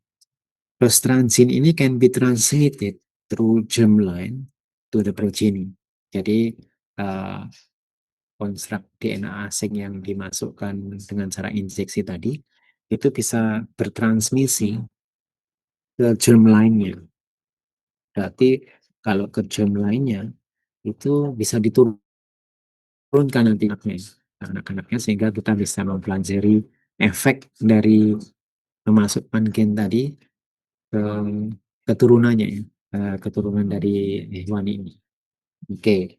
Terus transgene ini can be translated through germline to the progeny. Jadi uh, konstruk DNA asing yang dimasukkan dengan cara injeksi tadi itu bisa bertransmisi ke germline-nya. Berarti kalau ke germline-nya itu bisa diturunkan nanti anak-anaknya sehingga kita bisa mempelajari efek dari memasukkan gen tadi ke keturunannya ya, keturunan dari hewan ini. Oke,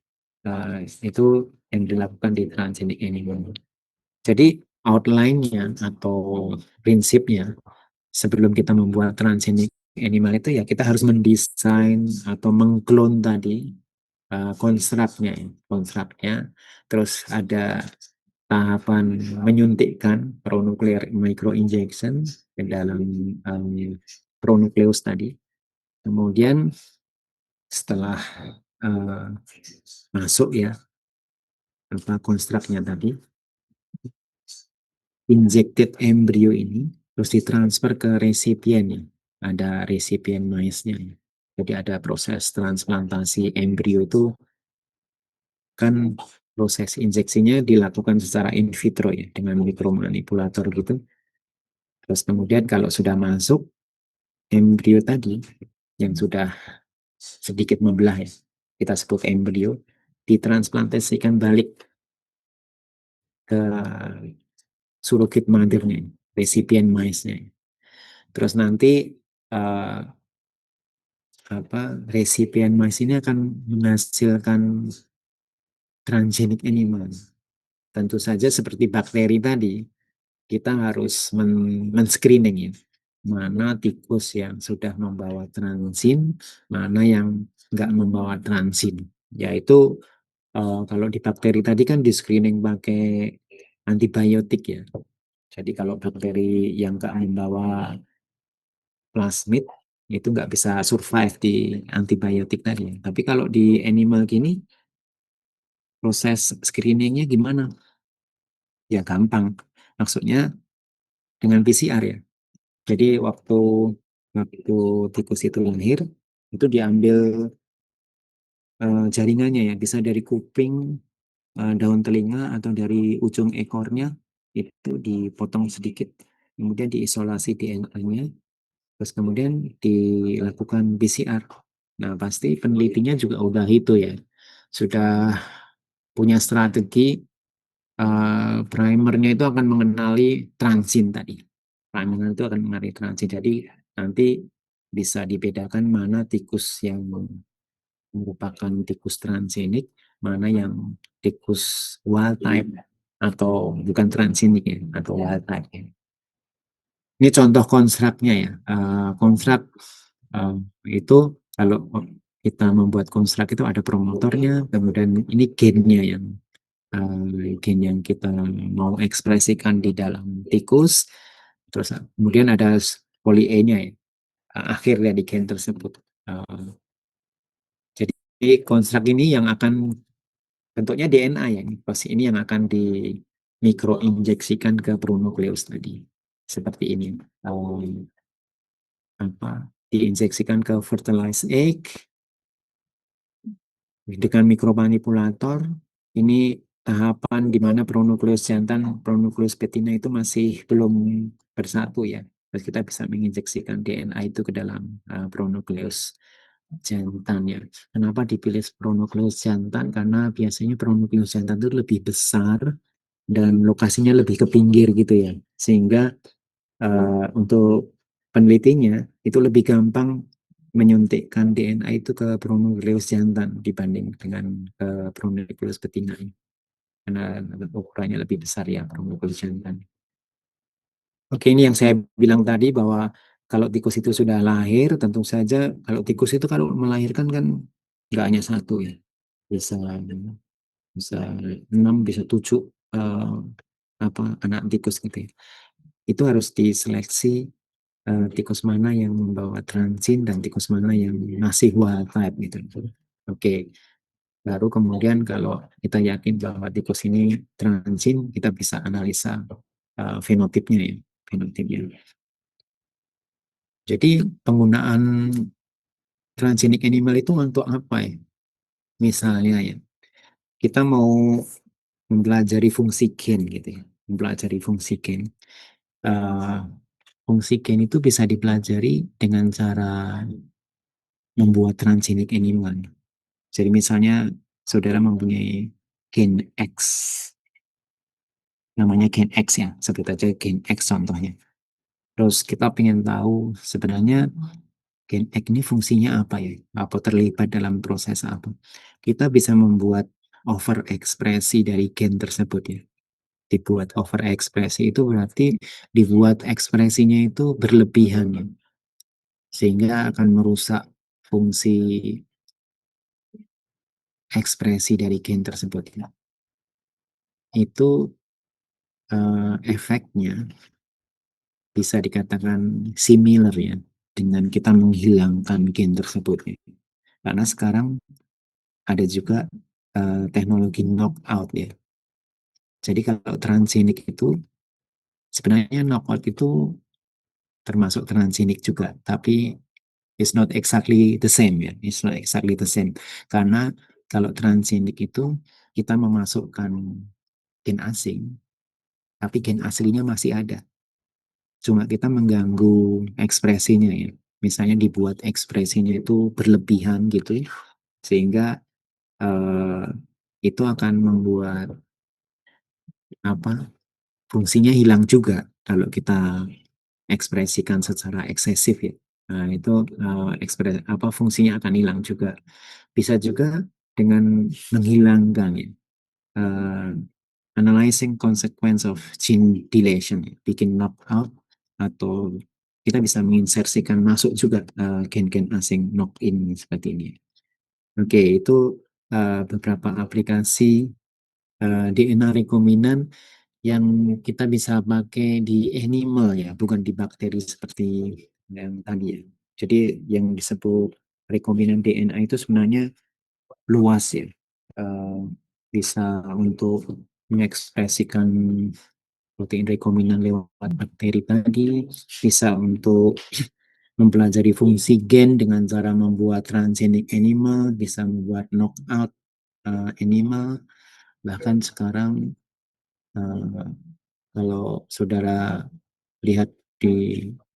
itu yang dilakukan di transgenic animal. Jadi outline-nya atau prinsipnya sebelum kita membuat transgenic animal itu ya kita harus mendesain atau mengklon tadi konstruknya, terus ada tahapan menyuntikkan pronuclear microinjection ke dalam pronukleus tadi. Kemudian setelah uh, masuk ya apa konstruknya tadi, injected embrio ini terus ditransfer ke resipien ya. Ada resipien maisnya ya. Jadi ada proses transplantasi embrio itu kan proses injeksinya dilakukan secara in vitro ya dengan mikromanipulator gitu. Terus kemudian kalau sudah masuk embrio tadi yang sudah sedikit membelah ya, kita sebut embrio, ditransplantasikan balik ke surrogate mother-nya, resipien maisnya. Terus nanti uh, apa resipien mais ini akan menghasilkan transgenic animal. Tentu saja seperti bakteri tadi, kita harus men-screening ya. Mana tikus yang sudah membawa transin, mana yang nggak membawa transin. Yaitu kalau di bakteri tadi kan di screening pakai antibiotik ya. Jadi kalau bakteri yang nggak membawa plasmid itu nggak bisa survive di antibiotik tadi. Tapi kalau di animal gini proses screeningnya gimana? Ya gampang. Maksudnya dengan PCR ya. Jadi waktu waktu tikus itu lahir itu diambil jaringannya ya, bisa dari kuping, daun telinga atau dari ujung ekornya itu dipotong sedikit, kemudian diisolasi DNA-nya, terus kemudian dilakukan PCR. Nah, pasti penelitinya juga udah itu ya, sudah punya strategi primernya itu akan mengenali transin tadi. Primernya itu akan mengenali transin. Jadi nanti bisa dibedakan mana tikus yang merupakan tikus transgenik, mana yang tikus wild type atau bukan transgenik ya, atau wild type ya. Ini contoh konstruknya ya. Konstruk eh, itu kalau kita membuat konstruk itu ada promotornya, kemudian ini gennya yang gen yang kita mau ekspresikan di dalam tikus, terus kemudian ada poli E-nya ya, akhir dari gen tersebut. Eh, jadi konstruk ini yang akan bentuknya DNA ya, pasti ini yang akan di mikroinjeksikan ke pronukleus tadi, seperti ini. Apa diinjeksikan ke fertilized egg dengan mikromanipulator. Ini tahapan di mana pronukleus jantan, pronukleus betina itu masih belum bersatu ya. Terus kita bisa menginjeksikan DNA itu ke dalam pronukleus jantan ya. Kenapa dipilih pronukleus jantan? Karena biasanya pronukleus jantan itu lebih besar dan lokasinya lebih ke pinggir gitu ya. Sehingga untuk penelitinya itu lebih gampang menyuntikkan DNA itu ke pronukleus jantan dibanding dengan ke pronukleus betina ini. Karena ukurannya lebih besar ya pronukleus jantan. Oke, ini yang saya bilang tadi bahwa kalau tikus itu sudah lahir, tentu saja kalau tikus itu kalau melahirkan kan nggak hanya satu ya, bisa bisa 6, bisa 7 eh, apa anak tikus gitu ya. Itu harus diseleksi tikus mana yang membawa transin dan tikus mana yang masih wild type gitu. Oke, baru kemudian kalau kita yakin bahwa tikus ini transin, kita bisa analisa fenotipnya ya, fenotipnya. Jadi penggunaan transgenic animal itu untuk apa ya? Misalnya ya, kita mau mempelajari fungsi gen gitu ya, mempelajari fungsi gen. Uh, Fungsi gen itu bisa dipelajari dengan cara membuat transgenic animal. Jadi misalnya saudara mempunyai gen X, namanya gen X ya, sebut aja gen X contohnya. Terus kita ingin tahu sebenarnya gen X ini fungsinya apa ya, apa terlibat dalam proses apa. Kita bisa membuat overekspresi dari gen tersebut ya. Dibuat overekspresi itu berarti dibuat ekspresinya itu berlebihan ya, sehingga akan merusak fungsi ekspresi dari gen tersebut ya. Itu efeknya bisa dikatakan similar ya dengan kita menghilangkan gen tersebut ya. Karena sekarang ada juga teknologi knockout ya. Jadi kalau transgenik itu sebenarnya knockout itu termasuk transgenik juga, tapi it's not exactly the same ya. It's not exactly the same. Karena kalau transgenik itu kita memasukkan gen asing, tapi gen aslinya masih ada. Cuma kita mengganggu ekspresinya ya. Misalnya dibuat ekspresinya itu berlebihan gitu ya, sehingga eh, itu akan membuat apa fungsinya hilang juga kalau kita ekspresikan secara eksesif ya. Nah, itu apa fungsinya akan hilang juga. Bisa juga dengan menghilangkan ya. eh, Analyzing consequence of gene deletion, ya. Bikin knockout atau kita bisa menginsersikan masuk juga gen-gen asing knock-in seperti ini. Oke, itu beberapa aplikasi DNA rekombinan yang kita bisa pakai di animal ya, bukan di bakteri seperti yang tadi ya. Jadi yang disebut rekombinan DNA itu sebenarnya luas ya. Eh, Bisa untuk mengekspresikan protein rekombinan lewat bakteri tadi, bisa untuk mempelajari fungsi gen dengan cara membuat transgenic animal, bisa membuat knockout animal, bahkan sekarang eh, kalau saudara lihat di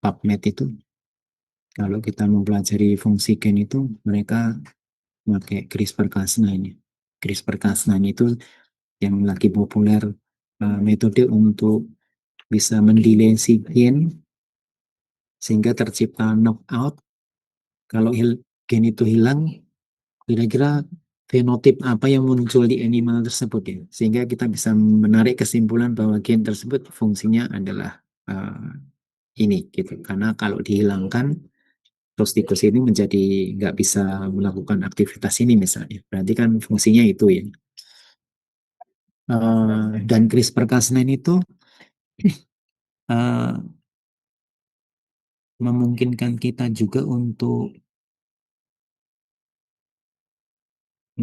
PubMed itu, kalau kita mempelajari fungsi gen itu, mereka pakai CRISPR-Cas9. CRISPR-Cas9 itu yang lagi populer metode untuk bisa mendelay gen sehingga tercipta knockout. Kalau gen itu hilang, kira-kira fenotip apa yang muncul di animal tersebut ya, sehingga kita bisa menarik kesimpulan bahwa gen tersebut fungsinya adalah ini gitu. Karena kalau dihilangkan, terus tikus ini menjadi nggak bisa melakukan aktivitas ini misalnya. Berarti kan fungsinya itu ya. Dan CRISPR-Cas9 itu eh, memungkinkan kita juga untuk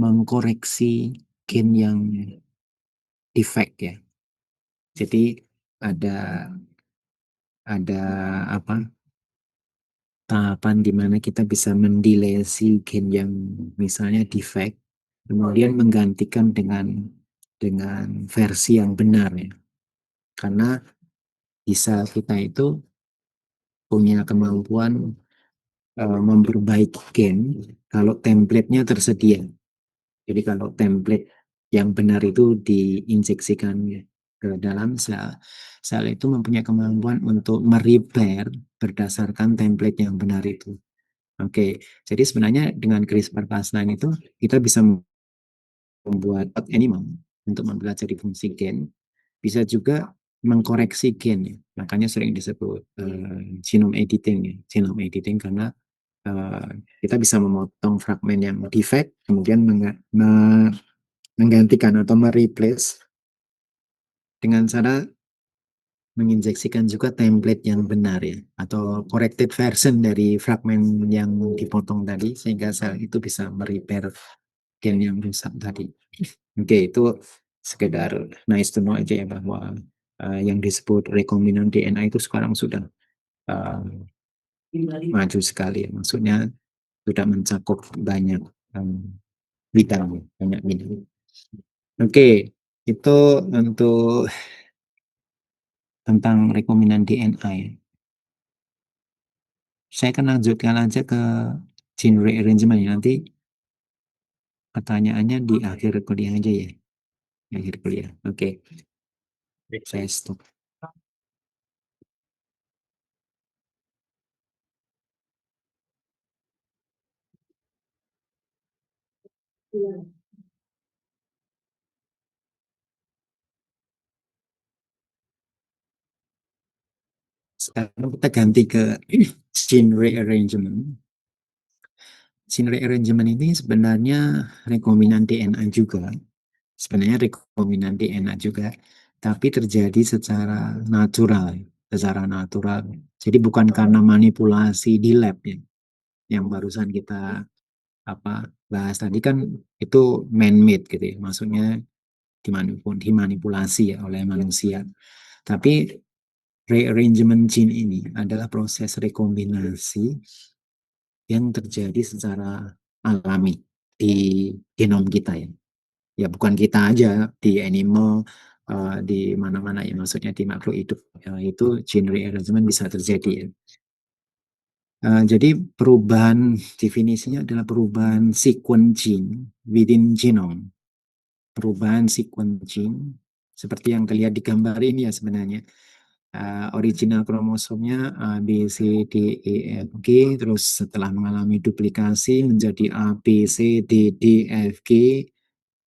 mengkoreksi gen yang defect ya. Jadi ada ada apa tahapan di mana kita bisa mendelesi gen yang misalnya defect, kemudian menggantikan dengan versi yang benar ya. Karena bisa kita itu punya kemampuan memperbaiki gen kalau template-nya tersedia. Jadi kalau template yang benar itu diinjeksikan ke dalam sel, sel itu mempunyai kemampuan untuk merepair berdasarkan template yang benar itu. Oke, jadi sebenarnya dengan CRISPR-Cas9 itu kita bisa membuat animal untuk mempelajari fungsi gen, bisa juga mengkoreksi gen ya. Makanya sering disebut genome editing ya, genome editing karena uh, kita bisa memotong fragmen yang defect, kemudian menggantikan atau mereplace dengan cara menginjeksikan juga template yang benar ya, atau corrected version dari fragmen yang dipotong tadi, sehingga sel itu bisa merepair gen yang rusak tadi. Oke, itu sekedar nice to know aja ya bahwa yang disebut rekombinan DNA itu sekarang sudah uh, maju sekali. Maksudnya sudah mencakup banyak um, bidang, banyak bidang. Oke, itu untuk tentang rekombinan DNA. Saya akan lanjutkan aja ke gene rearrangement ya. Nanti pertanyaannya di akhir kuliah aja ya. Di akhir kuliah. Oke, saya stop. Sekarang kita ganti ke gene rearrangement. Gene rearrangement ini sebenarnya rekombinan DNA juga. Sebenarnya rekombinan DNA juga, tapi terjadi secara natural. secara natural. Jadi bukan karena manipulasi di lab ya, yang barusan kita bahas tadi kan itu man-made gitu ya, maksudnya dimanipulasi ya oleh manusia. Tapi rearrangement gene ini adalah proses rekombinasi yang terjadi secara alami di genom kita ya. Ya bukan kita aja, di animal, di mana-mana ya, maksudnya di makhluk hidup ya, itu gene rearrangement bisa terjadi ya. Jadi perubahan definisinya adalah perubahan sequence gene within genome. Perubahan sequence gene seperti yang terlihat di gambar ini ya sebenarnya. Original kromosomnya A, B, C, D, E, F, G, terus setelah mengalami duplikasi menjadi A, B, C, D, D, F, G,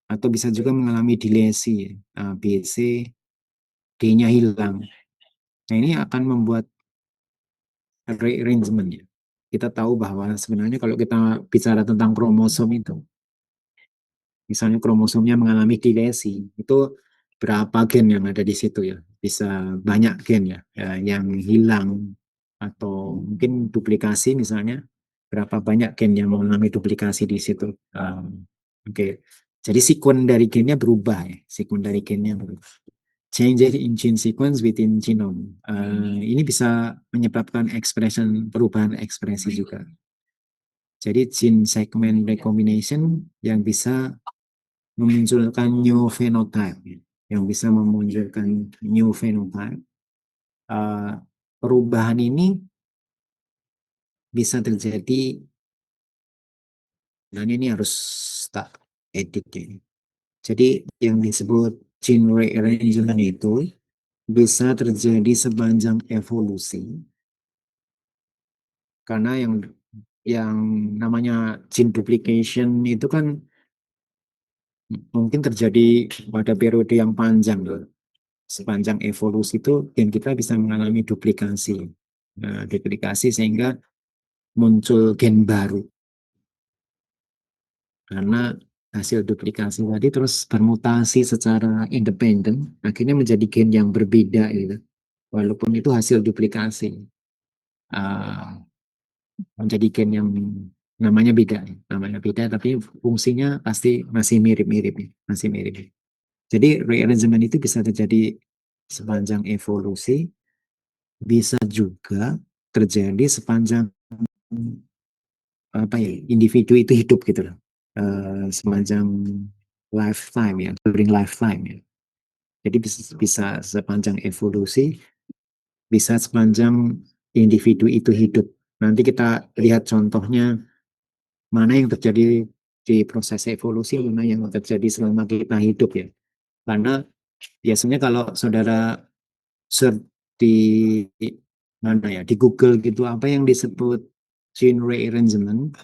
atau bisa juga mengalami dilesi, A, B, C, D-nya hilang. Nah ini akan membuat rearrangement ya. Kita tahu bahwa sebenarnya kalau kita bicara tentang kromosom itu, misalnya kromosomnya mengalami dilesi, itu berapa gen yang ada di situ ya? Bisa banyak gen ya, yang hilang atau mungkin duplikasi misalnya, berapa banyak gen yang mengalami duplikasi di situ. Oke, jadi sekuen dari gennya berubah ya, sekuen dari gennya berubah. Change in gene sequence within genome. Ini bisa menyebabkan perubahan ekspresi juga. Jadi gene segment recombination yang bisa memunculkan new phenotype, yang bisa memunculkan new phenotype. Perubahan ini bisa terjadi, dan ini harus tak edit ya. Jadi yang disebut gene rearrangement itu bisa terjadi sepanjang evolusi, karena yang namanya gene duplication itu kan mungkin terjadi pada periode yang panjang loh. Sepanjang evolusi itu gen kita bisa mengalami duplikasi. Nah, duplikasi sehingga muncul gen baru karena hasil duplikasi tadi terus bermutasi secara independen, akhirnya menjadi gen yang berbeda gitu. Walaupun itu hasil duplikasi, uh, menjadi gen yang namanya beda, tapi fungsinya pasti masih mirip-mirip, masih mirip. Jadi rearrangement itu bisa terjadi sepanjang evolusi, bisa juga terjadi sepanjang individu itu hidup gitu loh. Sepanjang lifetime ya, during lifetime ya. Jadi bisa sepanjang evolusi, bisa sepanjang individu itu hidup. Nanti kita lihat contohnya mana yang terjadi di proses evolusi, mana yang terjadi selama kita hidup ya. Karena biasanya kalau saudara search di mana ya, di Google gitu, apa yang disebut gene rearrangement,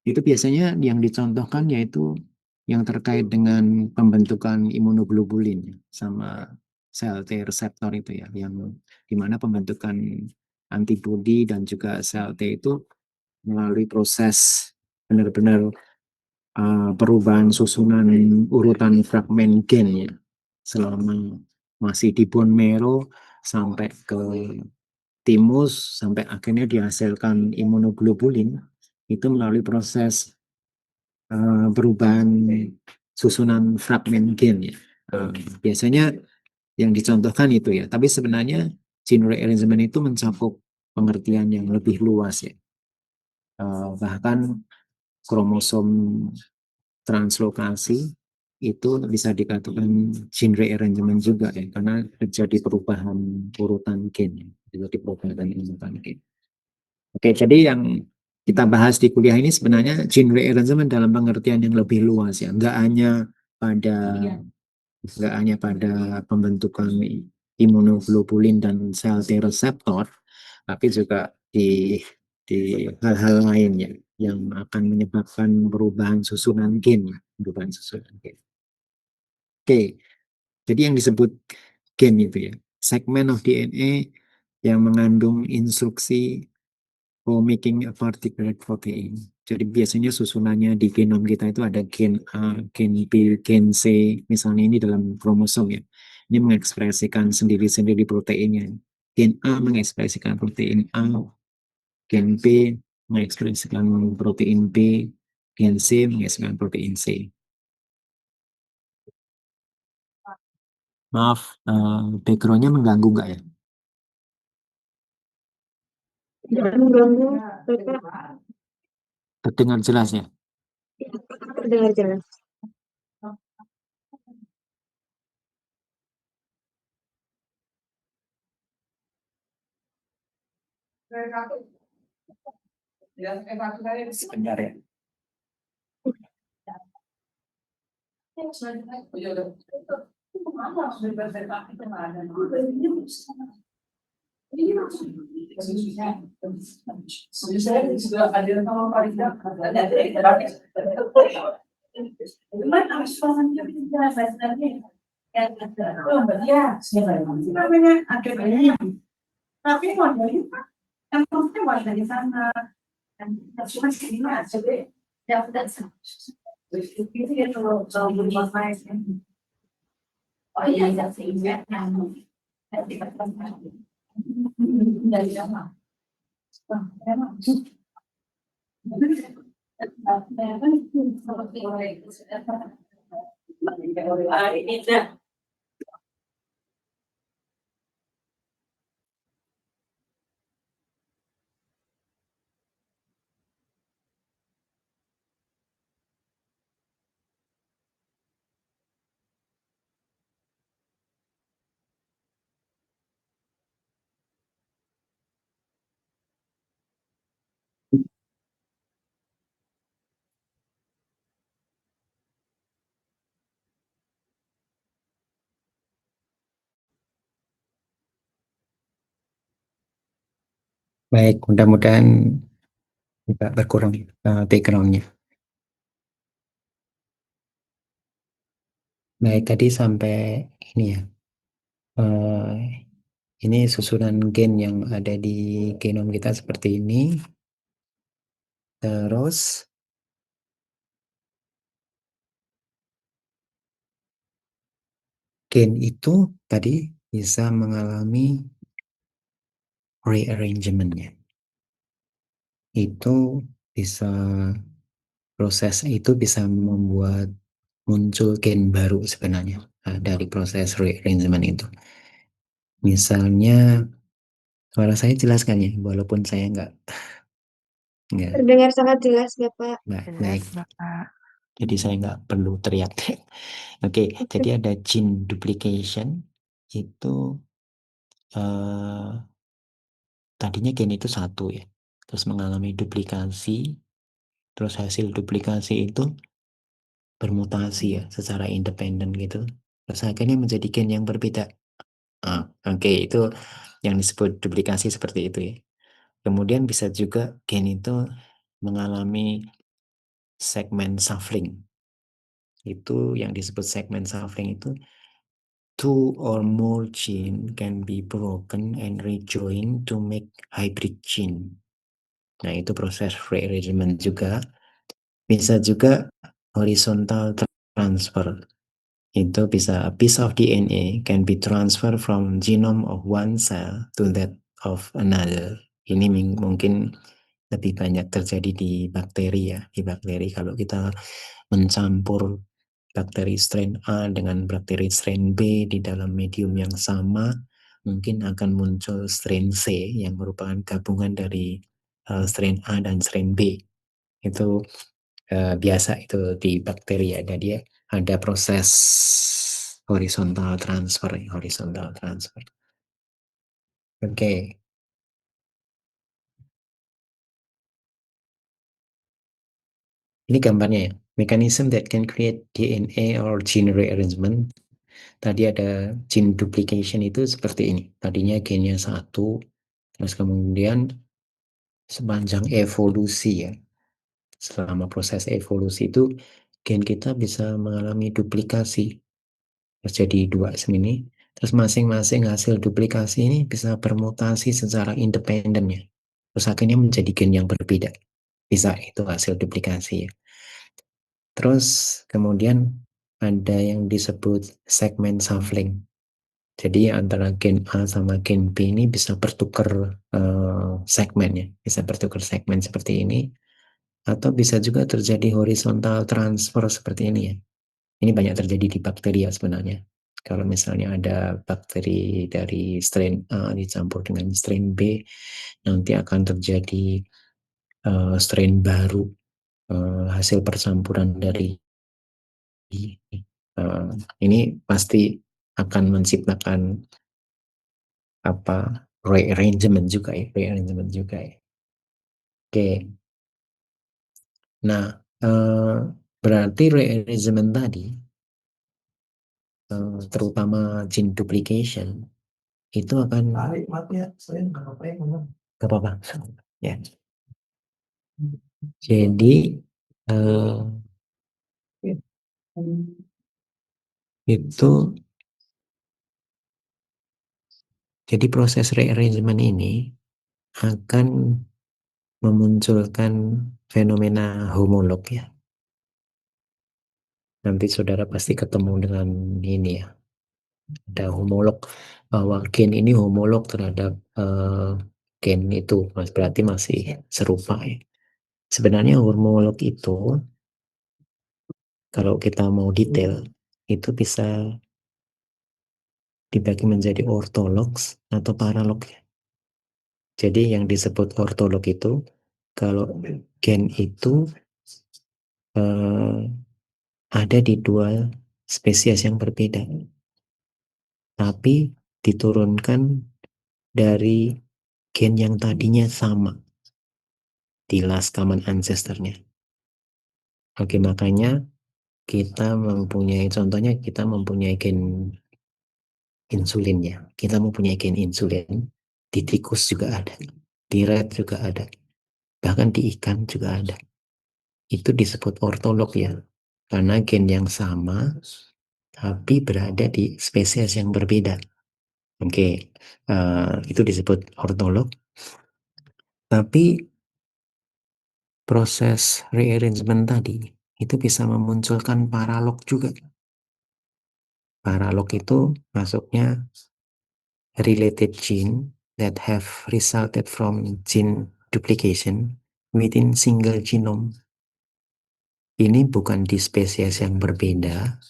itu biasanya yang dicontohkan yaitu yang terkait dengan pembentukan imunoglobulin sama sel T reseptor itu ya, yang dimana pembentukan antibodi dan juga sel T itu melalui proses benar-benar perubahan susunan urutan fragmen gen ya, selama masih di bone marrow sampai ke timus sampai akhirnya dihasilkan imunoglobulin itu melalui proses perubahan susunan fragmen gen ya. Biasanya yang dicontohkan itu ya, tapi sebenarnya gene rearrangement itu mencakup pengertian yang lebih luas ya. Bahkan kromosom translokasi itu bisa dikatakan gene rearrangement juga ya, karena terjadi perubahan urutan gen ya, terjadi perubahan urutan gen. Oke, jadi yang kita bahas di kuliah ini sebenarnya gene rearrangement dalam pengertian yang lebih luas ya, pada nggak hanya pada pembentukan imunoglobulin dan sel T reseptor, tapi juga di hal-hal lainnya yang akan menyebabkan perubahan susunan gen, perubahan susunan gen. Oke, jadi yang disebut gen itu ya, segmen of DNA yang mengandung instruksi for making a particular protein. Jadi biasanya susunannya di genom kita itu ada gen A, gen B, gen C, misalnya ini dalam kromosom ya. Ini mengekspresikan sendiri-sendiri proteinnya. gen A mengekspresikan protein A, gen B mengekspresikan protein B, gen C mengekspresikan protein C. Maaf, backgroundnya mengganggu nggak ya? Tidak mengganggu, Bapak. Terdengar jelas ya? Terdengar jelas. Sebentar ya. Tapi modelnya yang maksudnya buat dari sana. Cuma sini aja deh. Ya udah. Itu ya kalau berubah oh iya, iya, sehingga dari sana. Memang. Baik, mudah-mudahan tidak berkurang backgroundnya. Baik, tadi sampai ini ya. eh, ini susunan gen yang ada di genom kita seperti ini. Terus gen itu tadi bisa mengalami rearrangementnya. Itu bisa proses itu bisa membuat muncul gen baru sebenarnya dari proses rearrangement itu. Misalnya, suara saya jelaskan ya, walaupun saya nggak Terdengar sangat jelas, Bapak. baik. Jadi saya nggak perlu teriak. Oke, jadi ada gene duplication itu eh, tadinya gen itu satu ya, terus mengalami duplikasi, terus hasil duplikasi itu bermutasi ya secara independen gitu, terus akhirnya menjadi gen yang berbeda. Oke, itu yang disebut duplikasi seperti itu ya. Kemudian bisa juga gen itu mengalami segmen shuffling. Itu yang disebut segmen shuffling itu two or more gene can be broken and rejoined to make hybrid gene. Nah, itu proses rearrangement juga. Bisa juga horizontal transfer. Itu bisa a piece of DNA can be transferred from genome of one cell to that of another. Ini mungkin lebih banyak terjadi di bakteri ya. Di bakteri kalau kita mencampur bakteri strain A dengan bakteri strain B di dalam medium yang sama, mungkin akan muncul strain C yang merupakan gabungan dari strain A dan strain B. Itu biasa itu di bakteri ada dia ada proses horizontal transfer, horizontal transfer. Oke, ini gambarnya ya. Mechanism that can create DNA or gene rearrangement. Tadi ada gene duplication itu seperti ini. Tadinya gennya satu, terus kemudian sepanjang evolusi ya, selama proses evolusi itu gen kita bisa mengalami duplikasi. Terus jadi dua sini. Terus masing-masing hasil duplikasi ini bisa bermutasi secara independen ya. Terus akhirnya menjadi gen yang berbeda. Bisa itu hasil duplikasi ya. Terus kemudian ada yang disebut segmen shuffling. Jadi antara gen A sama gen B ini bisa bertukar segmen ya, bisa bertukar segmen seperti ini, atau bisa juga terjadi horizontal transfer seperti ini ya. Ini banyak terjadi di bakteri ya sebenarnya. Kalau misalnya ada bakteri dari strain A dicampur dengan strain B, nanti akan terjadi strain baru hasil percampuran dari uh, ini pasti akan menciptakan apa rearrangement juga ya, rearrangement juga ya. Oke, nah berarti rearrangement tadi terutama gene duplication itu akan gak apa-apa ya. Jadi eh, itu jadi proses rearrangement ini akan memunculkan fenomena homolog ya. Nanti saudara pasti ketemu dengan ini ya, ada homolog bahwa gen ini homolog terhadap gen itu, berarti masih serupa ya. Sebenarnya homolog itu kalau kita mau detail itu bisa dibagi menjadi ortologs atau paralog ya. Jadi yang disebut ortolog itu kalau gen itu eh, ada di dua spesies yang berbeda, tapi diturunkan dari gen yang tadinya sama di last common ancestor-nya. Oke, makanya kita mempunyai, contohnya kita mempunyai gen insulin ya. Kita mempunyai gen insulin, di tikus juga ada, di rat juga ada, bahkan di ikan juga ada. Itu disebut ortolog ya, karena gen yang sama, tapi berada di spesies yang berbeda. Oke, itu disebut ortolog. Tapi proses rearrangement tadi itu bisa memunculkan paralog juga. Paralog itu masuknya related gene that have resulted from gene duplication within single genome. Ini bukan di spesies yang berbeda,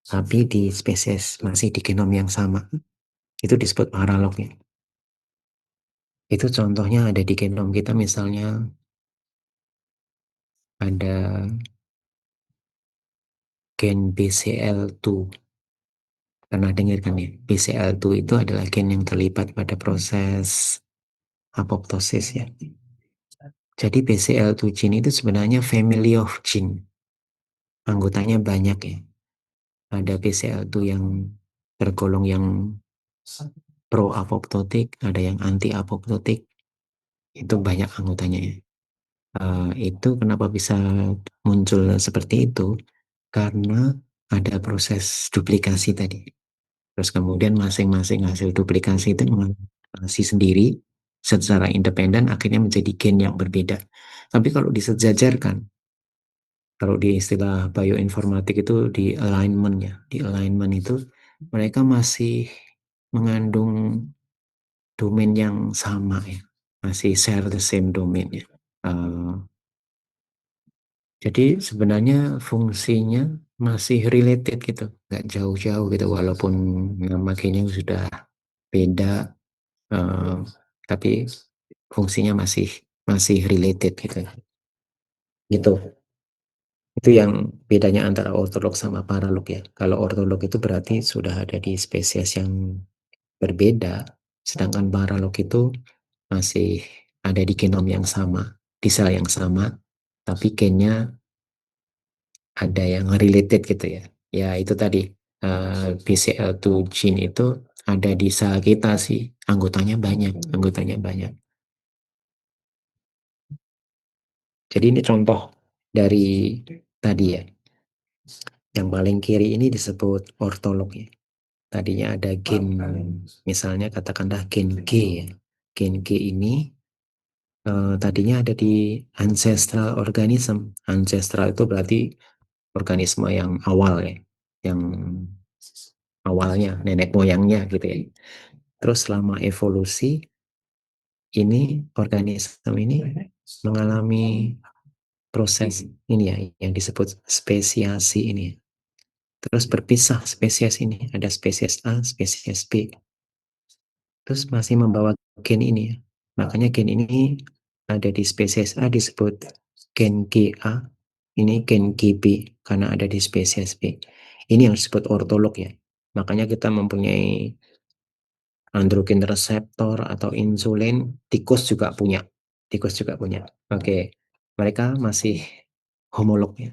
tapi di spesies masih di genom yang sama. Itu disebut paralognya. Itu contohnya ada di genom kita, misalnya ada gen BCL2. Pernah dengar kan ya? BCL2 itu adalah gen yang terlibat pada proses apoptosis ya. Jadi BCL2 gene itu sebenarnya family of gene. Anggotanya banyak ya. Ada BCL2 yang tergolong yang pro apoptotik, ada yang anti apoptotik. Itu banyak anggotanya ya. Itu kenapa bisa muncul seperti itu? Karena ada proses duplikasi tadi. Terus kemudian masing-masing hasil duplikasi itu mengasi sendiri secara independen, akhirnya menjadi gen yang berbeda. Tapi kalau disejajarkan, kalau di istilah bioinformatik itu di alignment ya, di alignment itu mereka masih mengandung domain yang sama ya, masih share the same domain ya. Uh, jadi sebenarnya fungsinya masih related gitu, nggak jauh-jauh gitu, walaupun nama gennya sudah beda, uh, tapi fungsinya masih masih related gitu. Gitu. Itu yang bedanya antara ortolog sama paralog ya. Kalau ortolog itu berarti sudah ada di spesies yang berbeda, sedangkan paralog itu masih ada di genom yang sama, di sel yang sama, tapi gennya ada yang related gitu ya. Ya itu tadi BCL2 gene itu ada di sel kita sih, anggotanya banyak, anggotanya banyak. Jadi ini contoh dari tadi ya. Yang paling kiri ini disebut ortolog ya. Tadinya ada gen, misalnya katakanlah gen G ya. Gen G ini tadinya ada di ancestral organism. Ancestral itu berarti organisme yang awal ya, yang awalnya, nenek moyangnya gitu ya. Terus selama evolusi ini organisme ini mengalami proses ini ya yang disebut spesiasi ini. Terus berpisah spesies ini, ada spesies A, spesies B. Terus masih membawa gen ini ya. Makanya gen ini ada di spesies A disebut gen GA, ini gen GB karena ada di spesies B. Ini yang disebut ortolog ya. Makanya kita mempunyai androgen reseptor atau insulin, tikus juga punya. Tikus juga punya. Oke, mereka masih homolog ya.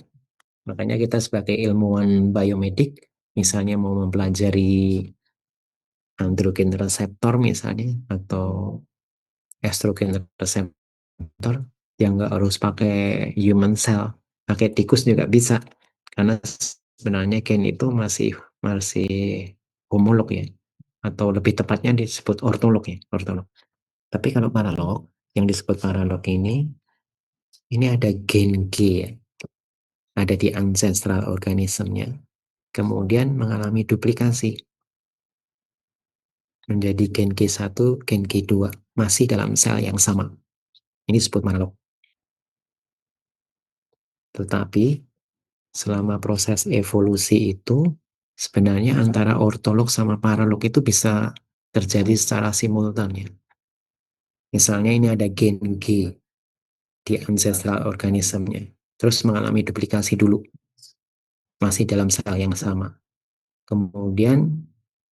Makanya kita sebagai ilmuwan biomedik, misalnya mau mempelajari androgen reseptor misalnya, atau estrogen reseptor, yang nggak harus pakai human cell, pakai tikus juga bisa. Karena sebenarnya gen itu masih masih homolog ya, atau lebih tepatnya disebut ortolog ya, ortolog. Tapi kalau paralog, yang disebut paralog ini ada gen G ya, ada di ancestral organismnya, kemudian mengalami duplikasi menjadi gen G1, gen G2, masih dalam sel yang sama. Ini disebut paralog. Tetapi selama proses evolusi itu, sebenarnya antara ortolog sama paralog itu bisa terjadi secara simultan ya. Misalnya ini ada gen G di ancestral organismnya, terus mengalami duplikasi dulu, masih dalam sel yang sama. Kemudian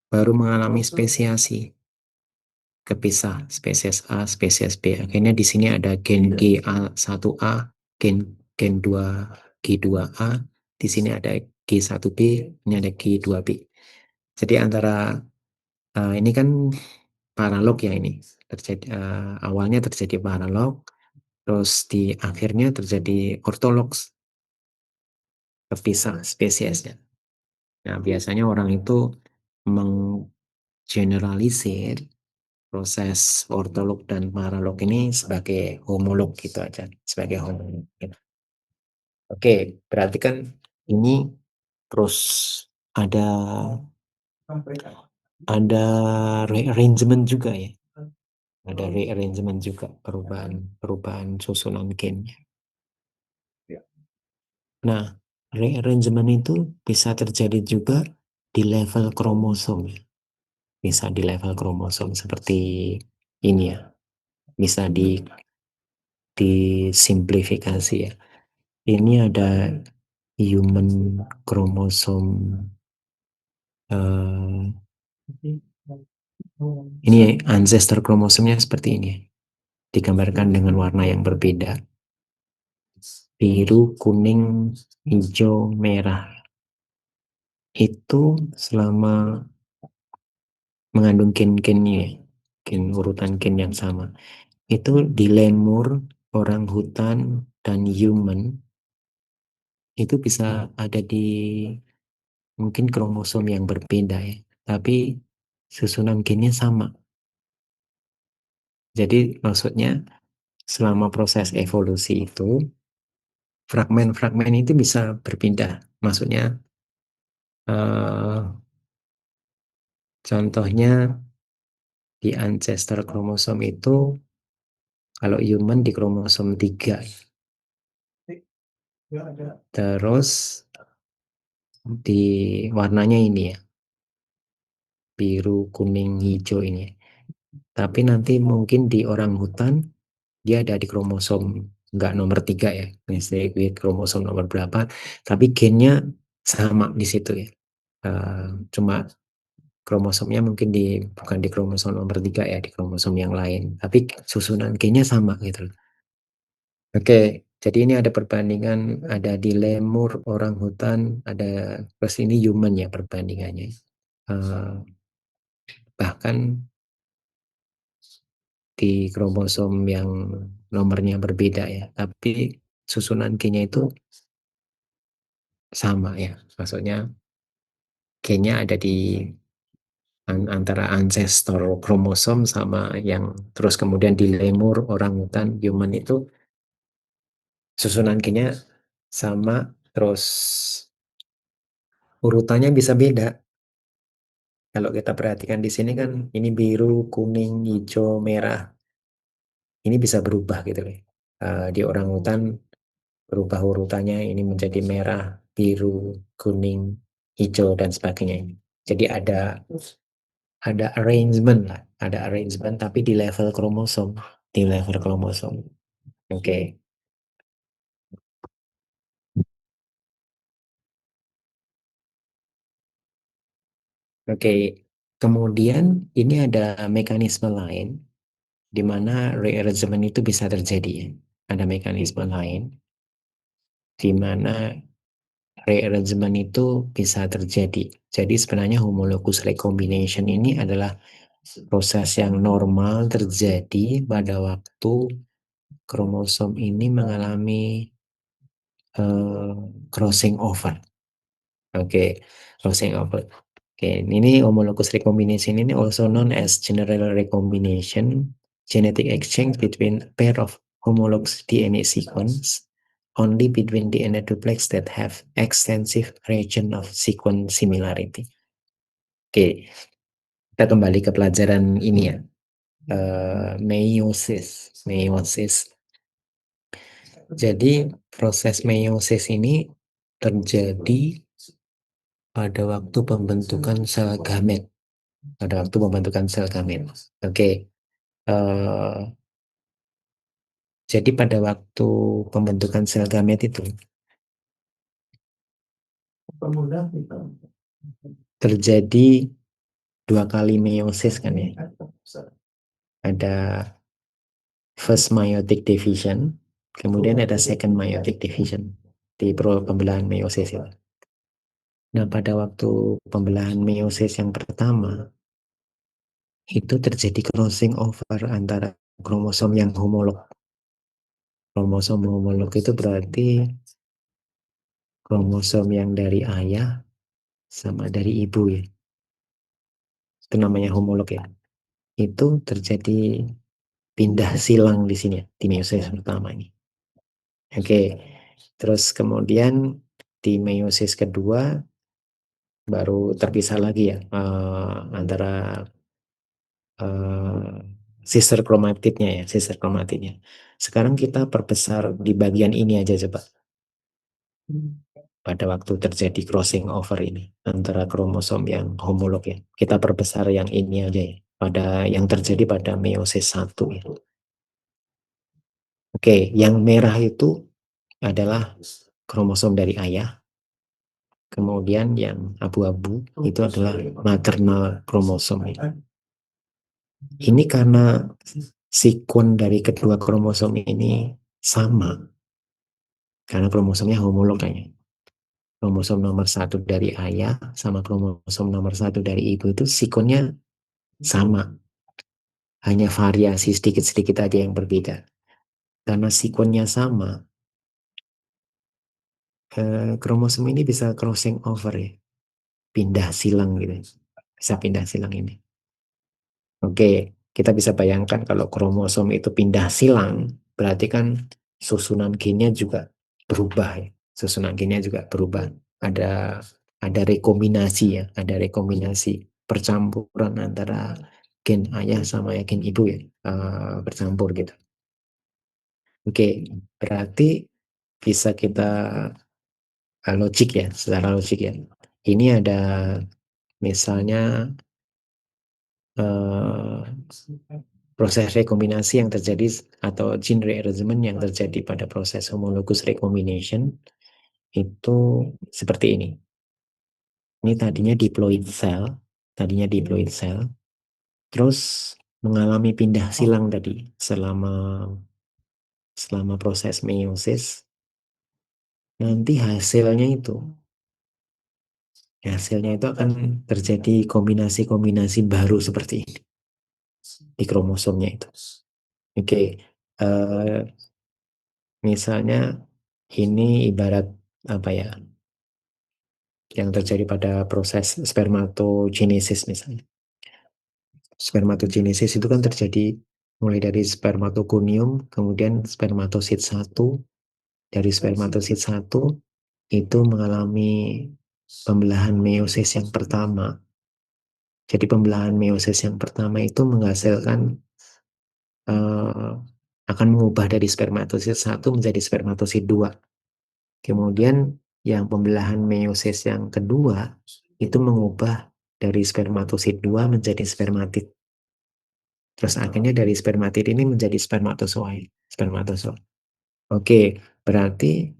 baru mengalami spesiasi, kepisah spesies A, spesies B. Akhirnya di sini ada gen GA1A, gen gen 2 G2A, di sini ada G1B, ini ada G2B. Jadi antara ini kan paralog ya ini. Terjadi awalnya terjadi paralog, terus di akhirnya terjadi ortolog, kepisah spesiesnya. Nah, biasanya orang itu menggeneralisir proses ortolog dan paralog ini sebagai homolog gitu aja, sebagai homolog gitu. Oke, berarti kan ini terus ada ada rearrangement juga ya, ada rearrangement juga, perubahan perubahan susunan gennya. Nah, rearrangement itu bisa terjadi juga di level kromosom ya. Bisa di level kromosom seperti ini ya, bisa disimplifikasi ya. Ini ada human kromosom, ini ancestor kromosomnya seperti ini, digambarkan dengan warna yang berbeda, biru, kuning, hijau, merah. Itu selama mengandung gen-gennya, gen urutan gen yang sama. Itu di lemur, orang hutan, dan human itu bisa ada di mungkin kromosom yang berbeda ya, tapi susunan gennya sama. Jadi maksudnya selama proses evolusi itu fragmen-fragmen itu bisa berpindah. Maksudnya contohnya di ancestor kromosom itu kalau human di kromosom 3. Terus di warnanya ini ya, biru, kuning, hijau ini. Tapi nanti mungkin di orang hutan dia ada di kromosom nggak nomor 3 ya, misalnya di kromosom nomor berapa, tapi gennya sama di situ ya. Cuma kromosomnya mungkin bukan di kromosom nomor 3 ya, di kromosom yang lain, tapi susunan gennya sama gitu. Oke, jadi ini ada perbandingan, ada di lemur, orang hutan, ada plus ini human ya perbandingannya. Bahkan di kromosom yang nomornya berbeda ya, tapi susunan gennya itu sama ya. Maksudnya gennya ada di antara ancestor kromosom sama yang terus kemudian di lemur, orang hutan, human itu susunan gennya sama, terus urutannya bisa beda. Kalau kita perhatikan di sini kan ini biru, kuning, hijau, merah. Ini bisa berubah gitu loh. Di orang hutan berubah urutannya ini menjadi merah, biru, kuning, hijau dan sebagainya ini. Jadi ada arrangement lah, ada arrangement tapi di level kromosom, di level kromosom. Oke. Oke. Kemudian ini ada mekanisme lain di mana rearrangement itu bisa terjadi ya. Ada mekanisme lain di mana rearrangement itu bisa terjadi. Jadi sebenarnya homologous recombination ini adalah proses yang normal terjadi pada waktu kromosom ini mengalami eh, crossing over. Oke, crossing over. Oke, ini homologous recombination ini also known as general recombination, genetic exchange between a pair of homologous DNA sequence only between DNA duplex that have extensive region of sequence similarity. Oke, kita kembali ke pelajaran ini ya. Meiosis. Meiosis. Jadi proses meiosis ini terjadi pada waktu pembentukan sel gamet. Pada waktu pembentukan sel gamet. Oke. eh, jadi pada waktu pembentukan sel gamet itu terjadi dua kali meiosis kan ya. Ada first meiotic division, kemudian ada second meiotic division di pembelahan meiosis itu. Nah, pada waktu pembelahan meiosis yang pertama, itu terjadi crossing over antara kromosom yang homolog. Kromosom homolog itu berarti kromosom yang dari ayah sama dari ibu ya. Itu namanya homolog ya. Itu terjadi pindah silang di sini ya, di meiosis pertama ini. Oke, terus kemudian di meiosis kedua baru terpisah lagi ya antara eh, sister kromatidnya ya, sister kromatidnya. Sekarang kita perbesar di bagian ini aja coba. Pada waktu terjadi crossing over ini antara kromosom yang homolog ya. Kita perbesar yang ini aja ya. Pada yang terjadi pada meiosis 1 ya. Oke, yang merah itu adalah kromosom dari ayah. Kemudian yang abu-abu itu adalah maternal kromosom. Ini karena sekuen dari kedua kromosom ini sama, karena kromosomnya homolog kayaknya. Kromosom nomor satu dari ayah sama kromosom nomor satu dari ibu itu sekuennya sama, hanya variasi sedikit-sedikit aja yang berbeda. Karena sekuennya sama, kromosom ini bisa crossing over ya, pindah silang gitu, bisa pindah silang ini. Oke, kita bisa bayangkan kalau kromosom itu pindah silang, berarti kan susunan gennya juga berubah ya. Susunan gennya juga berubah. Ada ada rekombinasi ya, ada rekombinasi percampuran antara gen ayah sama gen ibu ya, bercampur gitu. Oke, berarti bisa kita logik ya, secara logik ya. Ini ada misalnya eh, proses rekombinasi yang terjadi atau gene rearrangement yang terjadi pada proses homologous recombination itu seperti ini. Ini tadinya diploid cell, terus mengalami pindah silang tadi selama selama proses meiosis. Nanti hasilnya itu akan terjadi kombinasi-kombinasi baru seperti ini di kromosomnya itu. Oke, eh, misalnya ini ibarat apa ya, yang terjadi pada proses spermatogenesis misalnya. Spermatogenesis itu kan terjadi mulai dari spermatogonium, kemudian spermatosit satu, dari spermatosit satu itu mengalami pembelahan meiosis yang pertama. Jadi pembelahan meiosis yang pertama itu menghasilkan akan mengubah dari spermatosit 1 menjadi spermatosit 2. Kemudian yang pembelahan meiosis yang kedua itu mengubah dari spermatosit 2 menjadi spermatid. Terus akhirnya dari spermatid ini menjadi spermatozoa. Spermatozoa. Oke, berarti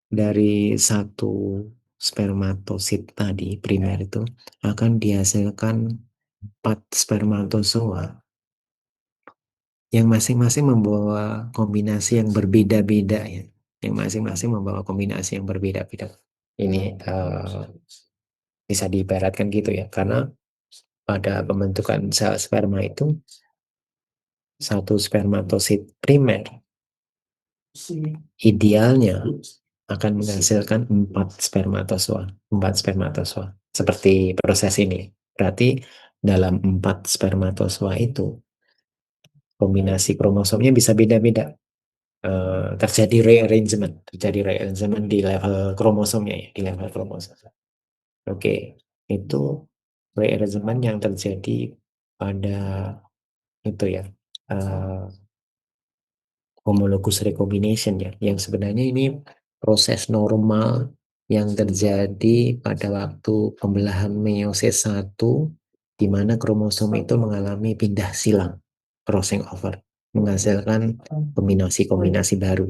dari satu spermatosit tadi primer itu akan dihasilkan 4 spermatozoa yang masing-masing membawa kombinasi yang berbeda-beda ya. Yang masing-masing membawa kombinasi yang berbeda-beda. Ini bisa diibaratkan gitu ya, karena pada pembentukan sel sperma itu satu spermatosit primer idealnya akan menghasilkan 4 spermatozoa seperti proses ini. Berarti dalam 4 spermatozoa itu kombinasi kromosomnya bisa beda-beda. Terjadi rearrangement di level kromosomnya ya, di level kromosom. Oke, itu rearrangement yang terjadi pada itu ya, homologous recombination ya, yang sebenarnya ini proses normal yang terjadi pada waktu pembelahan meiosis 1 di mana kromosom itu mengalami pindah silang, crossing over, menghasilkan kombinasi-kombinasi baru.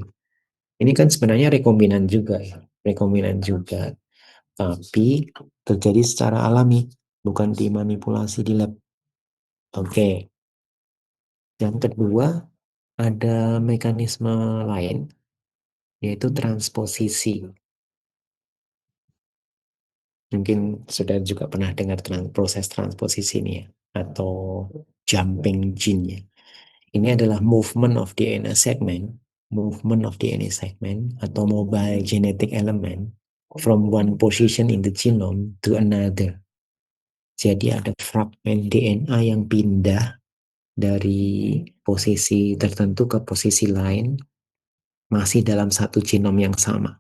Ini kan sebenarnya rekombinan juga ya, rekombinan juga, tapi terjadi secara alami, bukan dimanipulasi di lab. Oke, yang kedua ada mekanisme lain yaitu transposisi. Mungkin sudah juga pernah dengar proses transposisi ini ya, atau jumping gene ya. Ini adalah movement of DNA segment atau mobile genetic element from one position in the genome to another. Jadi ada fragmen DNA yang pindah dari posisi tertentu ke posisi lain masih dalam satu genom yang sama.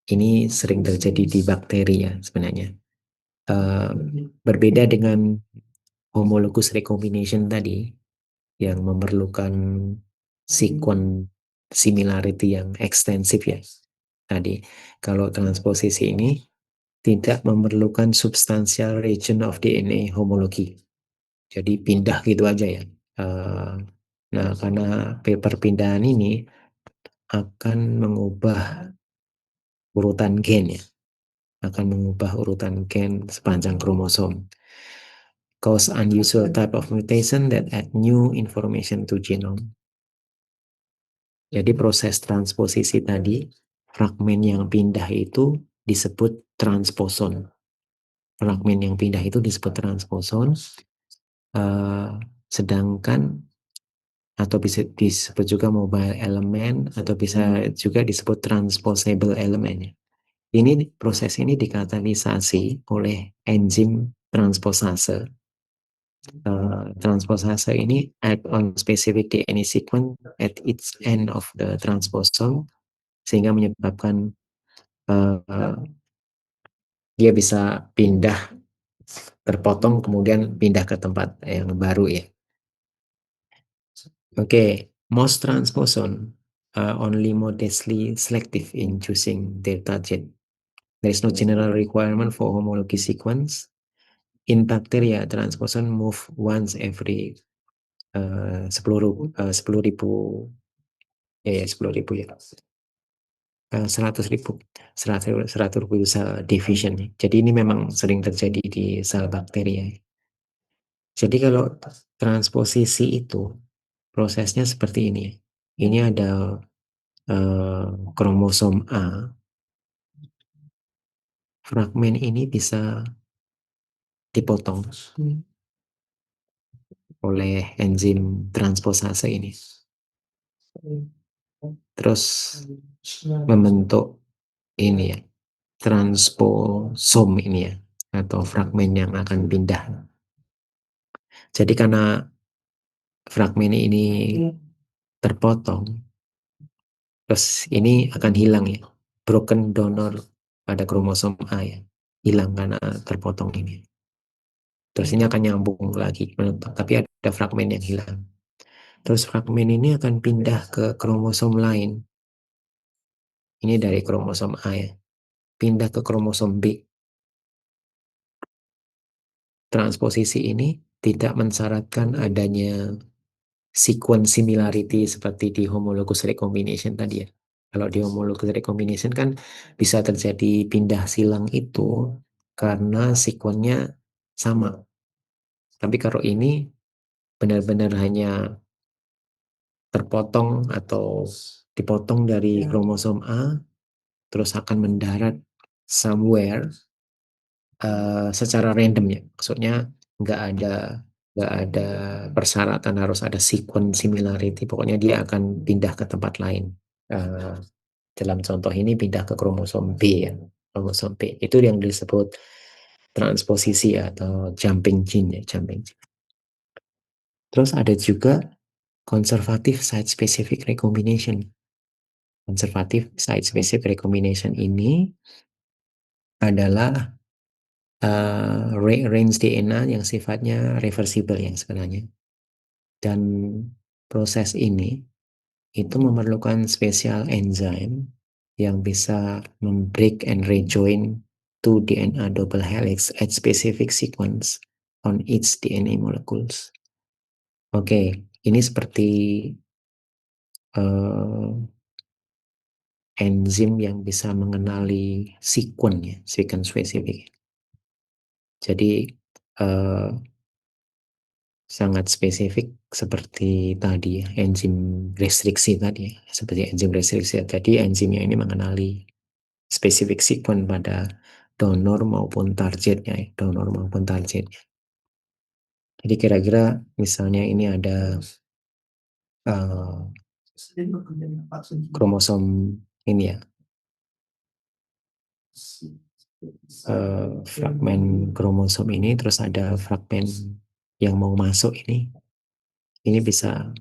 Ini sering terjadi di bakteri ya sebenarnya. Berbeda dengan homologous recombination tadi yang memerlukan sequence similarity yang ekstensif ya. Tadi kalau transposisi ini tidak memerlukan substansial region of DNA homologi. Jadi pindah gitu aja ya. Nah, karena perpindahan ini akan mengubah urutan gen ya, akan mengubah urutan gen sepanjang kromosom. Cause unusual type of mutation that add new information to genome. Jadi proses transposisi tadi, fragmen yang pindah itu disebut transposon. Fragmen yang pindah itu disebut transposon, sedangkan atau bisa disebut juga mobile element atau bisa juga disebut transposable element. Ini proses ini dikatalisasi oleh enzim transposase. Transposase ini act on specific DNA sequence at its end of the transposon sehingga menyebabkan dia bisa pindah, terpotong kemudian pindah ke tempat yang baru ya. Oke, most transposon are only modestly selective in choosing their target. There is no general requirement for homology sequence. In bacteria, transposon move once every 10.000 ya, 100.000 sel division. Jadi ini memang sering terjadi di sel bakteri ya. Jadi kalau transposisi itu prosesnya seperti ini. Ini ada kromosom A. Fragmen ini bisa dipotong oleh enzim transposase ini. Terus membentuk ini ya, transposom ini ya, atau fragmen yang akan pindah. Jadi karena fragmen ini terpotong, terus ini akan hilang ya, broken donor pada kromosom A ya, hilang karena terpotong ini. Terus ini akan nyambung lagi, tapi ada fragmen yang hilang. Terus fragmen ini akan pindah ke kromosom lain. Ini dari kromosom A ya. Pindah ke kromosom B. Transposisi ini tidak mensyaratkan adanya sequence similarity seperti di homologous recombination tadi ya. Kalau di homologous recombination kan bisa terjadi pindah silang itu karena sekuennya sama. Tapi kalau ini benar-benar hanya terpotong atau dipotong dari kromosom A, terus akan mendarat somewhere secara random ya. Maksudnya nggak ada nggak ada persyaratan harus ada sequence similarity. Pokoknya dia akan pindah ke tempat lain. Eh, dalam contoh ini pindah ke kromosom B ya. Kromosom B itu yang disebut transposisi atau jumping gene ya, jumping gene. Terus ada juga conservative site specific recombination. Conservative site specific recombination ini adalah range DNA yang sifatnya reversible yang sebenarnya. Dan proses ini itu memerlukan spesial enzim yang bisa membreak and rejoin two DNA double helix at specific sequence on each DNA molecules. Oke, ini seperti uh, enzim yang bisa mengenali sequence ya, sequence spesifik. Jadi sangat spesifik seperti tadi ya, enzim restriksi tadi ya. Seperti enzim restriksi tadi, enzimnya ini mengenali spesifik sequence pada donor maupun targetnya, donor maupun targetnya. Jadi kira-kira misalnya ini ada uh, kromosom ini ya, fragmen kromosom ini, terus ada fragmen yang mau masuk ini bisa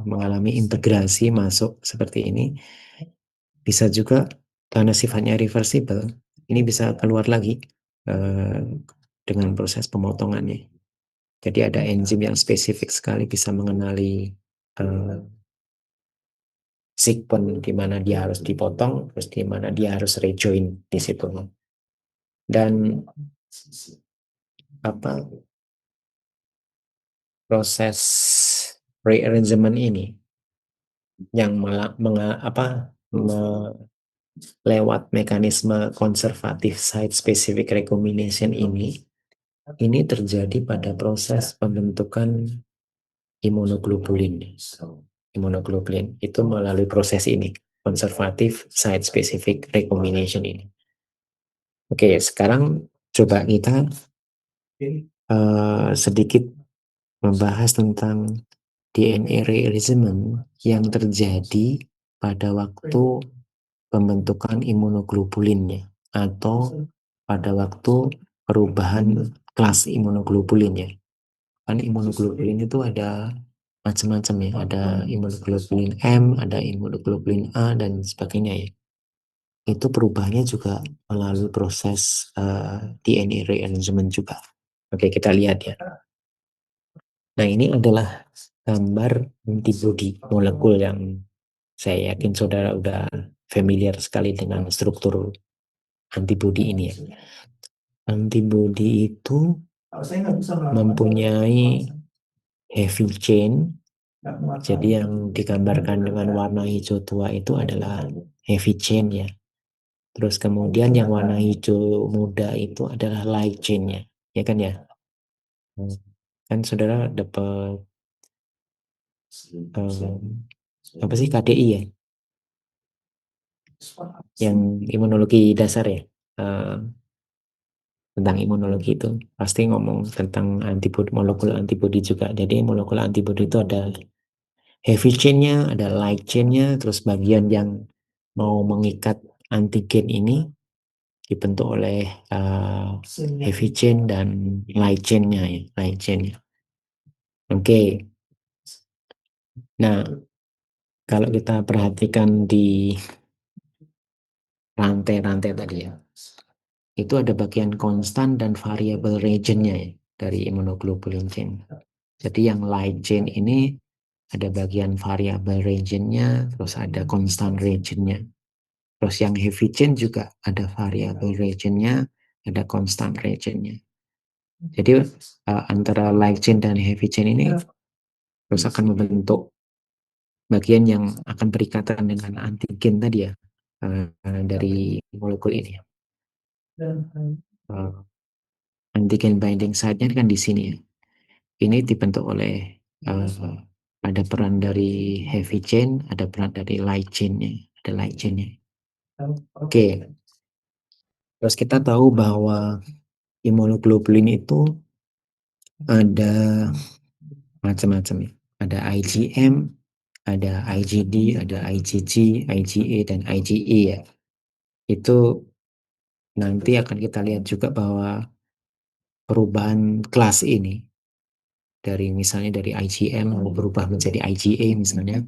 mengalami integrasi masuk seperti ini. Bisa juga karena sifatnya reversible, ini bisa keluar lagi dengan proses pemotongannya. Jadi ada enzim yang spesifik sekali bisa mengenali sequence di mana dia harus dipotong, terus di mana dia harus rejoin di situ. Dan apa proses rearrangement ini yang lewat mekanisme konservatif site specific recombination ini terjadi pada proses pembentukan imunoglobulin. Imunoglobulin itu melalui proses ini, konservatif site specific recombination ini. Oke, sekarang coba kita sedikit membahas tentang DNA rearrangement yang terjadi pada waktu pembentukan imunoglobulinnya atau pada waktu perubahan kelas imunoglobulinnya. Kan imunoglobulin itu ada macam-macam ya, ada imunoglobulin M, ada imunoglobulin A dan sebagainya ya. Itu perubahannya juga melalui proses DNA rearrangement juga. Oke, kita lihat ya. Nah, ini adalah gambar antibody molekul yang saya yakin saudara udah familiar sekali dengan struktur antibody ini ya. Antibody itu mempunyai heavy chain. Jadi yang digambarkan dengan warna hijau tua itu adalah heavy chain ya. Terus kemudian yang warna hijau muda itu adalah light chain-nya. Ya kan ya? Kan saudara dapat apa sih KDI ya? Yang imunologi dasar ya. Eh, tentang imunologi itu pasti ngomong tentang antibody, molekul antibody juga. Jadi molekul antibody itu ada heavy chain-nya, ada light chain-nya, terus bagian yang mau mengikat antigen ini dibentuk oleh heavy chain dan light chain-nya ya, light chain-nya. Oke. Nah, kalau kita perhatikan di rantai-rantai tadi ya, itu ada bagian konstan dan variable regionnya ya, dari immunoglobulin chain. Jadi yang light chain ini ada bagian variable regionnya, terus ada constant regionnya. Terus yang heavy chain juga ada variable regionnya, ada constant regionnya. Jadi antara light chain dan heavy chain ini terus akan membentuk bagian yang akan berikatan dengan antigen tadi ya, dari molekul ini. Uh, Antigen binding site-nya kan di sini ya. Ini dibentuk oleh ada peran dari heavy chain, ada peran dari light chain-nya, ada light chain-nya. Oke, terus kita tahu bahwa imunoglobulin itu ada macam-macam ya. Ada IgM, ada IgD, ada IgG, IgA, dan IgE ya. Itu nanti akan kita lihat juga bahwa perubahan kelas ini dari misalnya dari IgM mau berubah menjadi IgA misalnya,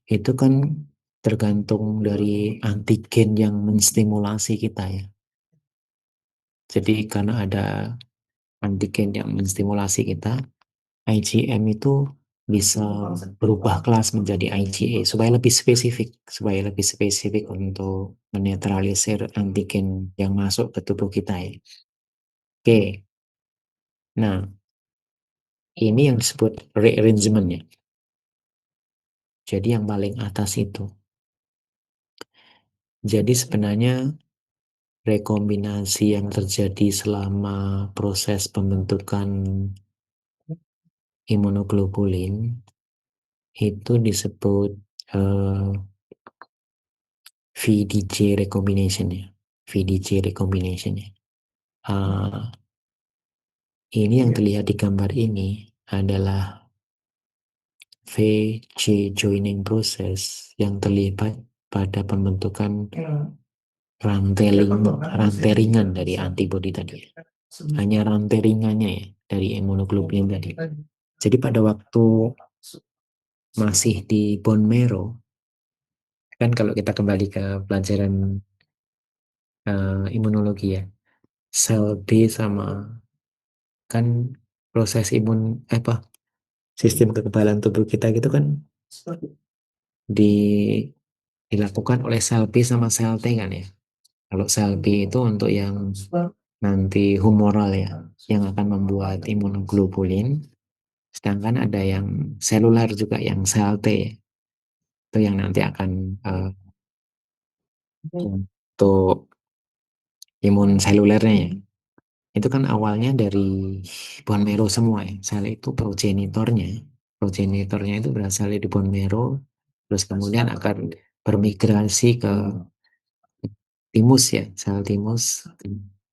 itu kan tergantung dari antigen yang menstimulasi kita ya. Jadi karena ada antigen yang menstimulasi kita, IgM itu bisa berubah kelas menjadi IgA supaya lebih spesifik untuk menetralisir antigen yang masuk ke tubuh kita ya. Oke, nah ini yang disebut rearrangement ya. Jadi yang paling atas itu. Jadi sebenarnya rekombinasi yang terjadi selama proses pembentukan imunoglobulin itu disebut eh, VDJ recombination ya. VDJ recombination ya. Eh, ini yang terlihat di gambar ini adalah VJ joining process yang terlibat pada pembentukan rantai ringan dari antibodi tadi. Hanya rantai ringannya ya dari imunoglobulin tadi. Jadi pada waktu masih di bone marrow, kan kalau kita kembali ke pelajaran imunologi ya, sel B sama kan proses apa sistem kekebalan tubuh kita gitu kan di dilakukan oleh sel B sama sel T kan ya. Kalau sel B itu untuk yang nanti humoral ya, yang akan membuat imunoglobulin, sedangkan ada yang seluler juga yang sel T ya, itu yang nanti akan untuk imun selulernya ya. Itu kan awalnya dari bone marrow semua ya. Sel itu progenitornya. Progenitornya itu berasal dari bone marrow, terus kemudian akan bermigrasi ke timus ya, sel timus.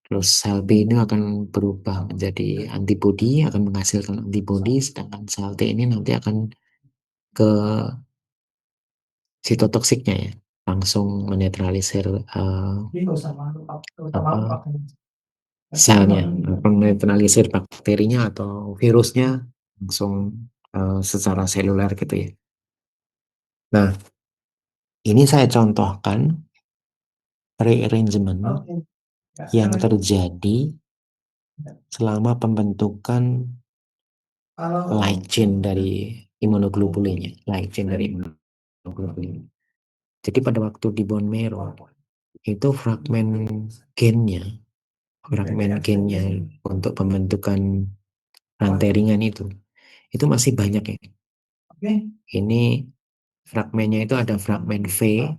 Terus sel B ini akan berubah menjadi antibodi, akan menghasilkan antibodi, sedangkan sel T ini nanti akan ke sitotoksiknya ya, langsung menetralisir apa selnya, menetralisir bakterinya atau virusnya langsung secara seluler gitu ya. Nah, ini saya contohkan rearrangement yang terjadi selama pembentukan light chain dari imunoglobulinnya, light chain dari imunoglobulin. Jadi pada waktu di bone marrow itu fragmen gennya untuk pembentukan rantai ringan itu masih banyak ya. Ini fragmennya itu ada fragmen V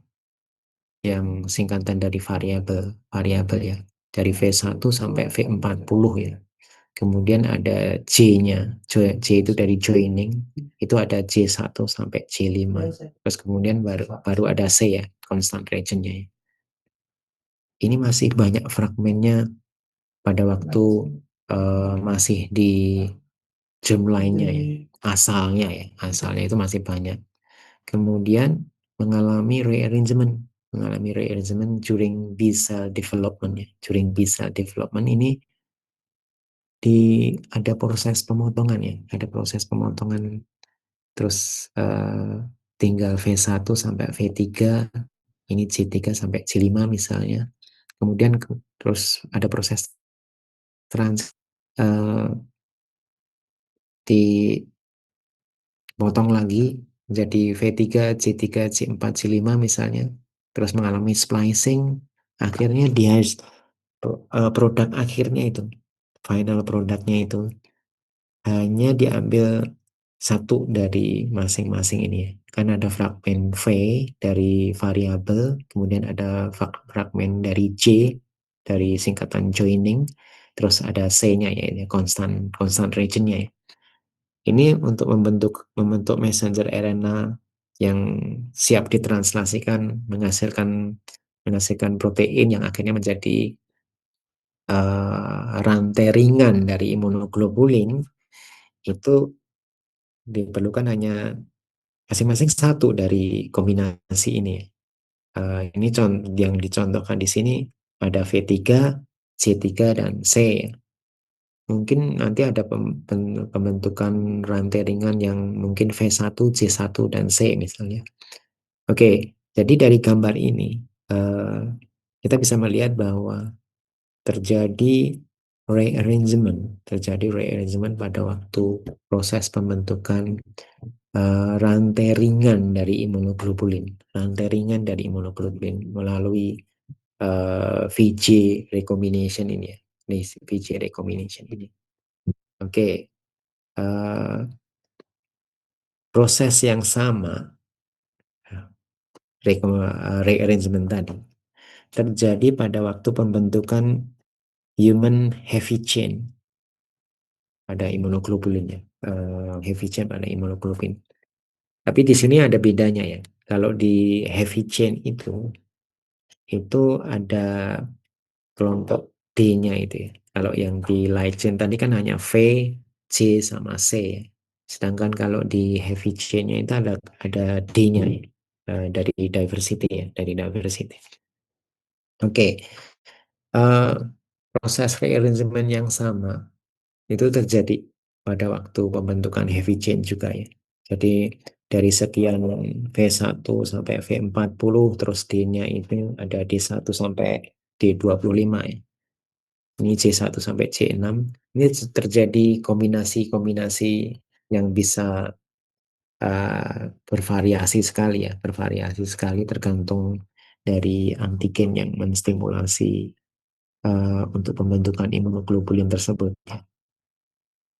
yang singkatan dari variabel ya, dari V1 sampai V40 ya. Kemudian ada J-nya, J itu dari joining, itu ada J1 sampai J5. Terus kemudian baru ada C ya, constant region-nya ya. Ini masih banyak fragmennya pada waktu masih di germline-nya ya, asalnya itu masih banyak. Kemudian mengalami rearrangement during B cell development ya. During B cell development ini ada proses pemotongan ya, ada proses pemotongan terus tinggal V1 sampai V3, ini C3 sampai C5 misalnya. Kemudian terus ada proses trans uh, dipotong lagi jadi V3, C3, C4, C5 misalnya, terus mengalami splicing, akhirnya dia produk akhirnya itu, final produknya itu hanya diambil satu dari masing-masing ini ya. Kan ada fragmen V dari variabel, kemudian ada fragmen dari J dari singkatan joining, terus ada C-nya ya, ini constant constant region-nya ya. Ini untuk membentuk membentuk messenger RNA yang siap ditranslasikan menghasilkan protein yang akhirnya menjadi rantai ringan dari imunoglobulin. Itu diperlukan hanya masing-masing satu dari kombinasi ini. Ini yang dicontohkan di sini ada V3, C3, dan C. Mungkin nanti ada pembentukan rantai ringan yang mungkin V1, C1, dan C misalnya. Oke, jadi dari gambar ini eh, kita bisa melihat bahwa terjadi terjadi rearrangement pada waktu proses pembentukan rantai ringan dari imunoglobulin, melalui VJ recombination ini ya, VJ recombination ini. Oke, eh, proses yang sama rearrangement tadi terjadi pada waktu pembentukan human heavy chain pada imunoglobulinnya, heavy chain pada imunoglobulin. Tapi di sini ada bedanya ya. Kalau di heavy chain itu ada kelompok D-nya itu ya. Kalau yang di light chain tadi kan hanya V, C sama C ya. Sedangkan kalau di heavy chain-nya itu ada D-nya ya. Dari diversity ya, dari diversity. Oke, eh, proses rearrangement yang sama itu terjadi pada waktu pembentukan heavy chain juga ya. Jadi dari sekian V1 sampai V40 terus D-nya itu ada D1 sampai D25 ya. Ini C1 sampai C6. Ini terjadi kombinasi-kombinasi yang bisa bervariasi sekali ya, bervariasi sekali tergantung dari antigen yang menstimulasi untuk pembentukan imunoglobulin tersebut.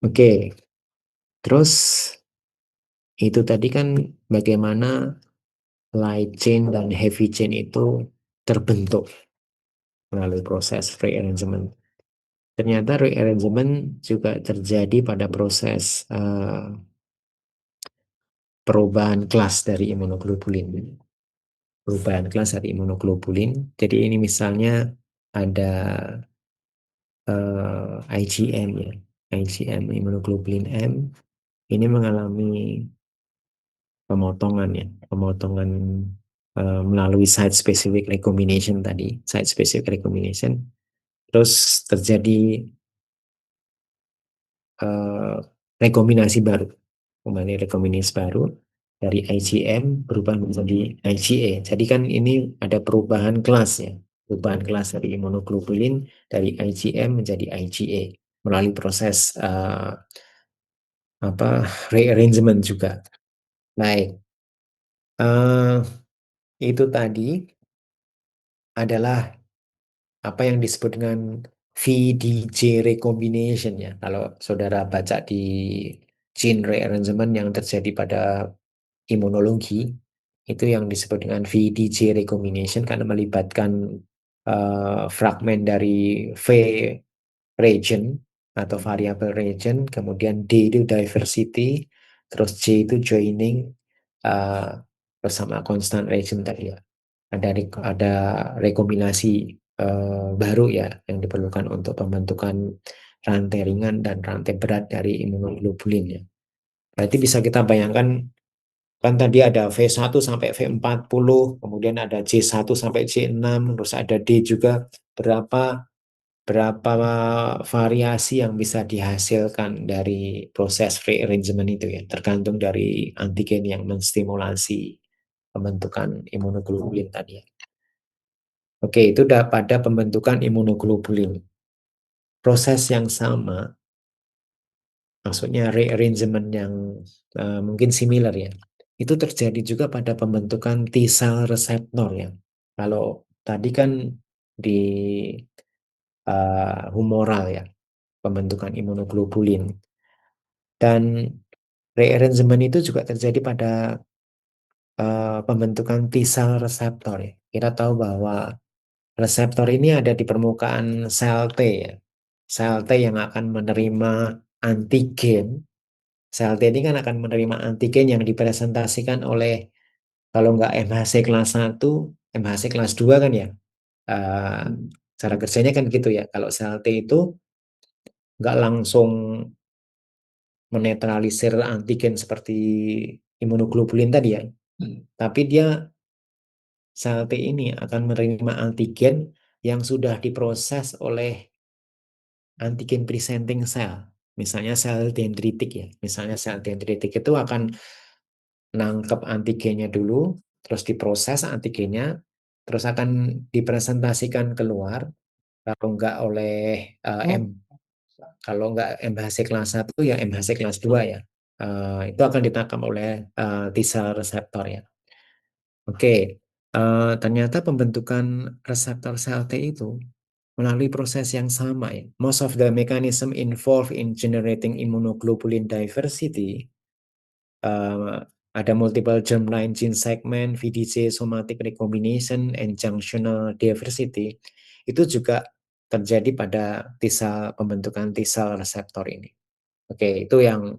Oke, terus itu tadi kan bagaimana light chain dan heavy chain itu terbentuk melalui proses rearrangement. Ternyata rearrangement juga terjadi pada proses perubahan kelas dari imunoglobulin. Perubahan kelas dari imunoglobulin. Jadi ini misalnya ada IgM ya, IgM imunoglobulin M ini mengalami pemotongan ya, pemotongan melalui site specific recombination tadi, site specific recombination. Terus terjadi eh, rekombinasi baru, kembali rekombinasi baru dari IgM berubah menjadi IgA. Jadi kan ini ada perubahan kelas ya, perubahan kelas dari imunoglobulin dari IgM menjadi IgA melalui proses rearrangement juga. Baik, uh, itu tadi adalah apa yang disebut dengan VDJ recombination ya. Kalau saudara baca di gene rearrangement yang terjadi pada imunologi, itu yang disebut dengan VDJ recombination karena melibatkan fragmen dari V region atau variable region, kemudian D itu diversity, terus J itu joining, uh, bersama constant region tadi ya. Ada rekombinasi baru ya yang diperlukan untuk pembentukan rantai ringan dan rantai berat dari imunoglobulin ya. Berarti bisa kita bayangkan kan tadi ada V1 sampai V40, kemudian ada C1 sampai C6, terus ada D juga berapa berapa variasi yang bisa dihasilkan dari proses rearrangement itu ya, tergantung dari antigen yang menstimulasi pembentukan imunoglobulin tadi ya. Oke, itu udah pada pembentukan imunoglobulin. Proses yang sama, maksudnya rearrangement yang mungkin similar ya, itu terjadi juga pada pembentukan T cell reseptor ya. Kalau tadi kan di humoral ya, pembentukan imunoglobulin. Dan rearrangement itu juga terjadi pada pembentukan T cell reseptor ya. Kita tahu bahwa reseptor ini ada di permukaan sel T ya. Sel T yang akan menerima antigen. Sel T ini kan akan menerima antigen yang dipresentasikan oleh, kalau nggak MHC kelas 1, MHC kelas 2 kan ya. Eh, Cara kerjanya kan gitu ya. Kalau sel T itu nggak langsung menetralisir antigen seperti imunoglobulin tadi ya. Tapi dia, sel T ini akan menerima antigen yang sudah diproses oleh antigen presenting cell. Misalnya sel dendritik ya. Misalnya sel dendritik itu akan nangkep antigennya dulu, terus diproses antigennya, terus akan dipresentasikan keluar. Kalau nggak oleh M, kalau nggak MHC kelas 1 ya MHC kelas 2 ya. Itu akan ditangkap oleh T cell reseptor ya. Oke, ternyata pembentukan reseptor sel T itu melalui proses yang sama ya. Most of the mechanism involved in generating immunoglobulin diversity, uh, ada multiple germline gene segment, VDC, somatic recombination, and junctional diversity, itu juga terjadi pada pembentukan T cell reseptor ini. Oke, itu yang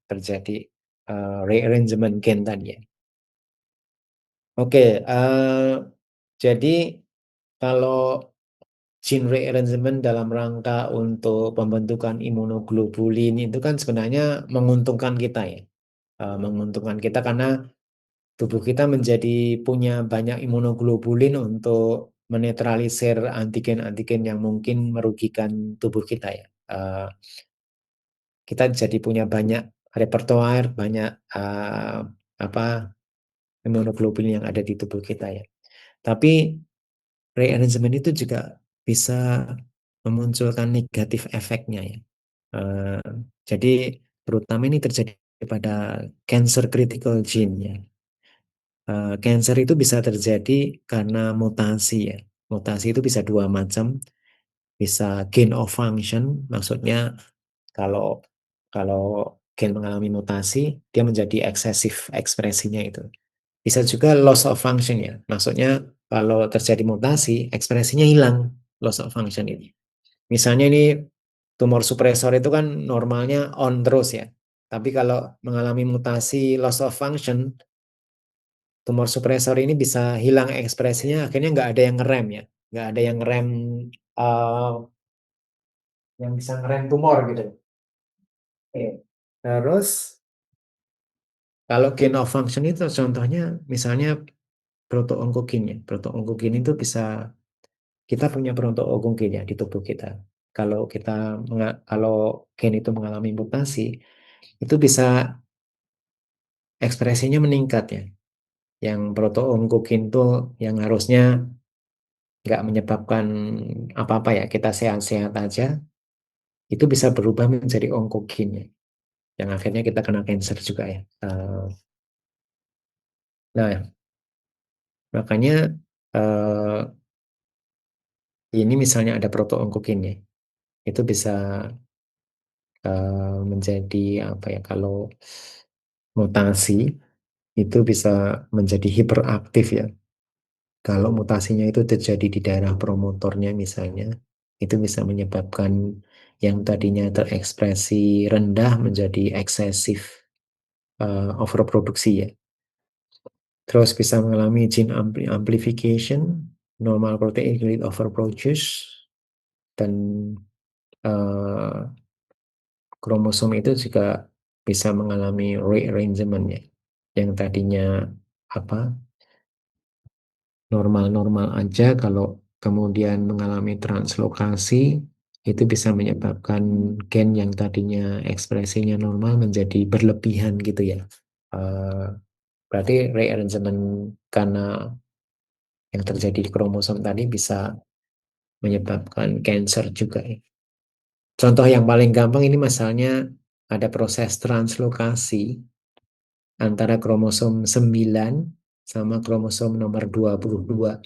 terjadi rearrangement gen tadi ya. Oke, jadi kalau gene rearrangement dalam rangka untuk pembentukan imunoglobulin itu kan sebenarnya menguntungkan kita ya. Menguntungkan kita karena tubuh kita menjadi punya banyak imunoglobulin untuk menetralisir antigen-antigen yang mungkin merugikan tubuh kita ya. Kita jadi punya banyak repertoire, banyak apa imunoglobulin yang ada di tubuh kita ya. Tapi rearrangement itu juga bisa memunculkan negatif efeknya ya. Eh, jadi terutama ini terjadi pada cancer critical gene ya. Cancer itu bisa terjadi karena mutasi ya. Mutasi itu bisa dua macam, bisa gain of function, maksudnya kalau kalau gen mengalami mutasi, dia menjadi eksesif ekspresinya itu. Bisa juga loss of function ya. Maksudnya kalau terjadi mutasi, ekspresinya hilang, loss of function ini. Misalnya ini tumor supresor itu kan normalnya on terus ya. Tapi kalau mengalami mutasi loss of function, tumor supresor ini bisa hilang ekspresinya, akhirnya nggak ada yang ngerem ya. Nggak ada yang ngerem, uh, yang bisa ngerem tumor gitu. Oke. Terus kalau gain of function itu contohnya misalnya proto-onkogen ya. Proto-onkogen itu bisa, kita punya proto-onkogen ya di tubuh kita. Kalau kalau gen itu mengalami mutasi, itu bisa ekspresinya meningkat ya. Yang proto-onkogen itu yang harusnya nggak menyebabkan apa-apa ya, kita sehat-sehat aja, itu bisa berubah menjadi onkogen ya. Yang akhirnya kita kena cancer juga ya. Nah, makanya eh, ini misalnya ada proto-onkogen ya, itu bisa menjadi apa ya, kalau mutasi itu bisa menjadi hiperaktif ya. Kalau mutasinya itu terjadi di daerah promotornya misalnya, itu bisa menyebabkan yang tadinya terekspresi rendah menjadi eksesif overproduksi ya. Terus bisa mengalami gene amplification, normal protein unit overproduce, dan eh, kromosom itu juga bisa mengalami rearrangement ya. Yang tadinya apa, normal-normal aja, kalau kemudian mengalami translokasi, itu bisa menyebabkan gen yang tadinya ekspresinya normal menjadi berlebihan gitu ya. Eh, Berarti rearrangement karena yang terjadi di kromosom tadi bisa menyebabkan cancer juga ya. Contoh yang paling gampang ini misalnya ada proses translokasi antara kromosom 9 sama kromosom nomor 22.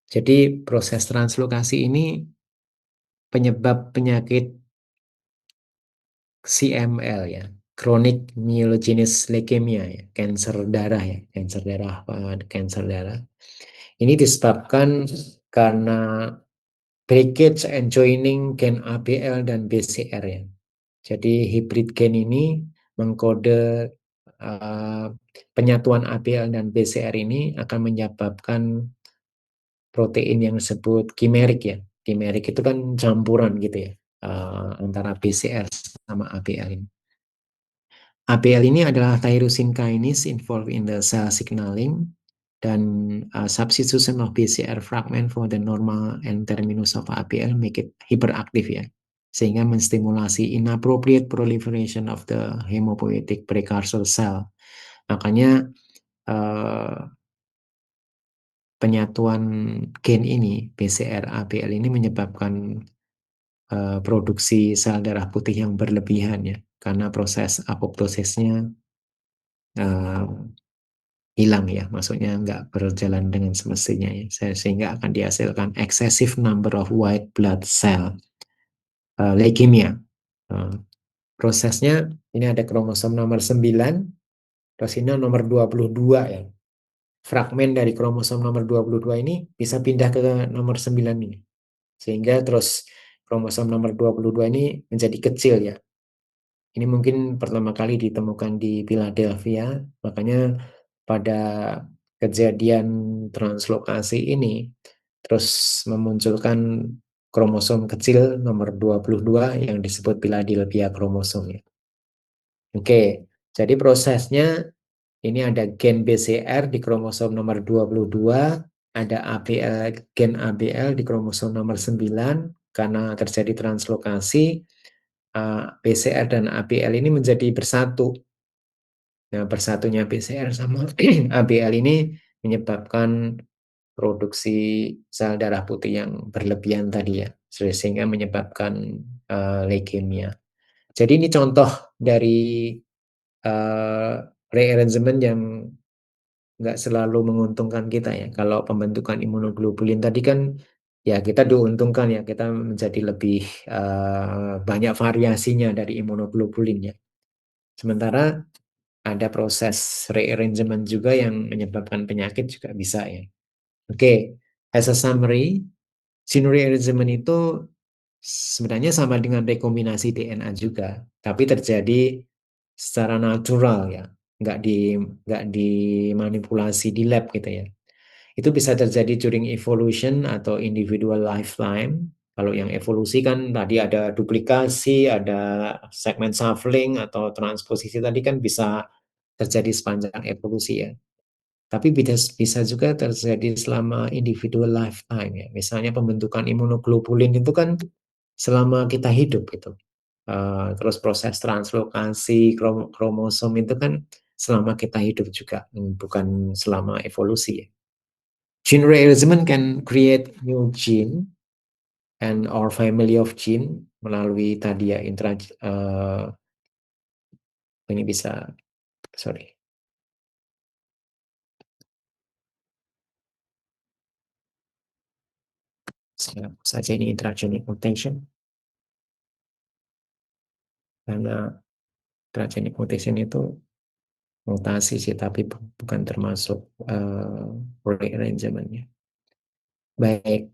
Jadi proses translokasi ini penyebab penyakit CML ya, chronic myelogenous leukemia ya, kanker darah ya, kanker darah. Ini disebabkan karena breakage and joining gen ABL dan BCR ya. Jadi hybrid gen ini mengkode penyatuan ABL dan BCR ini akan menyebabkan protein yang disebut kimerik ya. Kimerik itu kan campuran gitu ya, antara BCR sama ABL ini. ABL ini adalah tyrosine kinase involved in the cell signaling dan substitution of BCR fragment for the normal and terminus of ABL make it hyperactive ya, sehingga menstimulasi inappropriate proliferation of the hemopoietic precursor cell. Makanya penyatuan gen ini BCR ABL ini menyebabkan produksi sel darah putih yang berlebihan ya, karena proses apoptosisnya hilang ya, maksudnya nggak berjalan dengan semestinya ya, sehingga akan dihasilkan excessive number of white blood cell leukemia. Prosesnya ini ada kromosom nomor 9, terus ini nomor 22 ya. Fragmen dari kromosom nomor 22 ini bisa pindah ke nomor 9 ini. Sehingga terus kromosom nomor 22 ini menjadi kecil ya. Ini mungkin pertama kali ditemukan di Philadelphia, makanya pada kejadian translokasi ini terus memunculkan kromosom kecil nomor 22 yang disebut Philadelphia kromosom ya. Oke, jadi prosesnya ini ada gen BCR di kromosom nomor 22, ada ABL, gen ABL di kromosom nomor 9, karena terjadi translokasi, BCR dan ABL ini menjadi bersatu. Nah, bersatunya BCR sama ABL ini menyebabkan produksi sel darah putih yang berlebihan tadi ya, sehingga menyebabkan leukemia. Jadi ini contoh dari rearrangement yang nggak selalu menguntungkan kita ya. Kalau pembentukan imunoglobulin tadi kan ya kita diuntungkan ya, kita menjadi lebih banyak variasinya dari imunoglobulin ya. Sementara ada proses rearrangement juga yang menyebabkan penyakit juga bisa ya. Oke, as a summary, gene rearrangement itu sebenarnya sama dengan rekombinasi DNA juga, tapi terjadi secara natural ya, nggak dimanipulasi di lab gitu ya. Itu bisa terjadi during evolution atau individual lifetime. Kalau yang evolusi kan tadi ada duplikasi, ada segmen shuffling atau transposisi tadi kan bisa terjadi sepanjang evolusi ya. Tapi bisa juga terjadi selama individual lifetime ya. Misalnya pembentukan imunoglobulin itu kan selama kita hidup gitu. Terus proses translokasi kromosom itu kan selama kita hidup juga, bukan selama evolusi ya. Gene rearrangement can create new gene and or family of gene melalui tadi ya ini bisa, sorry, saya saja ini intragenic mutation, karena intragenic mutation itu mutasi sih, tapi bukan termasuk rearrangementnya. Baik,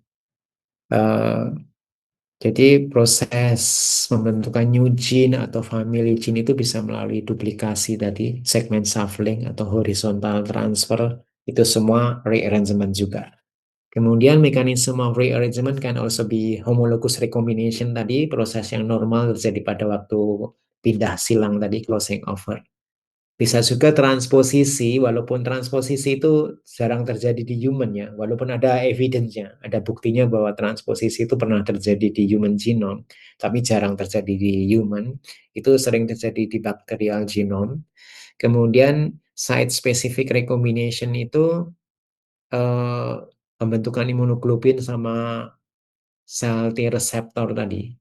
jadi proses pembentukan new gene atau family gene itu bisa melalui duplikasi tadi, segmen shuffling atau horizontal transfer, itu semua rearrangement juga. Kemudian mekanisme of rearrangement can also be homologous recombination tadi, proses yang normal terjadi pada waktu pindah silang tadi, crossing over. Bisa juga transposisi, walaupun transposisi itu jarang terjadi di human ya, walaupun ada evidence-nya, ada buktinya bahwa transposisi itu pernah terjadi di human genome, tapi jarang terjadi di human, itu sering terjadi di bacterial genome. Kemudian site specific recombination itu eh, pembentukan imunoglobulin sama sel T reseptor tadi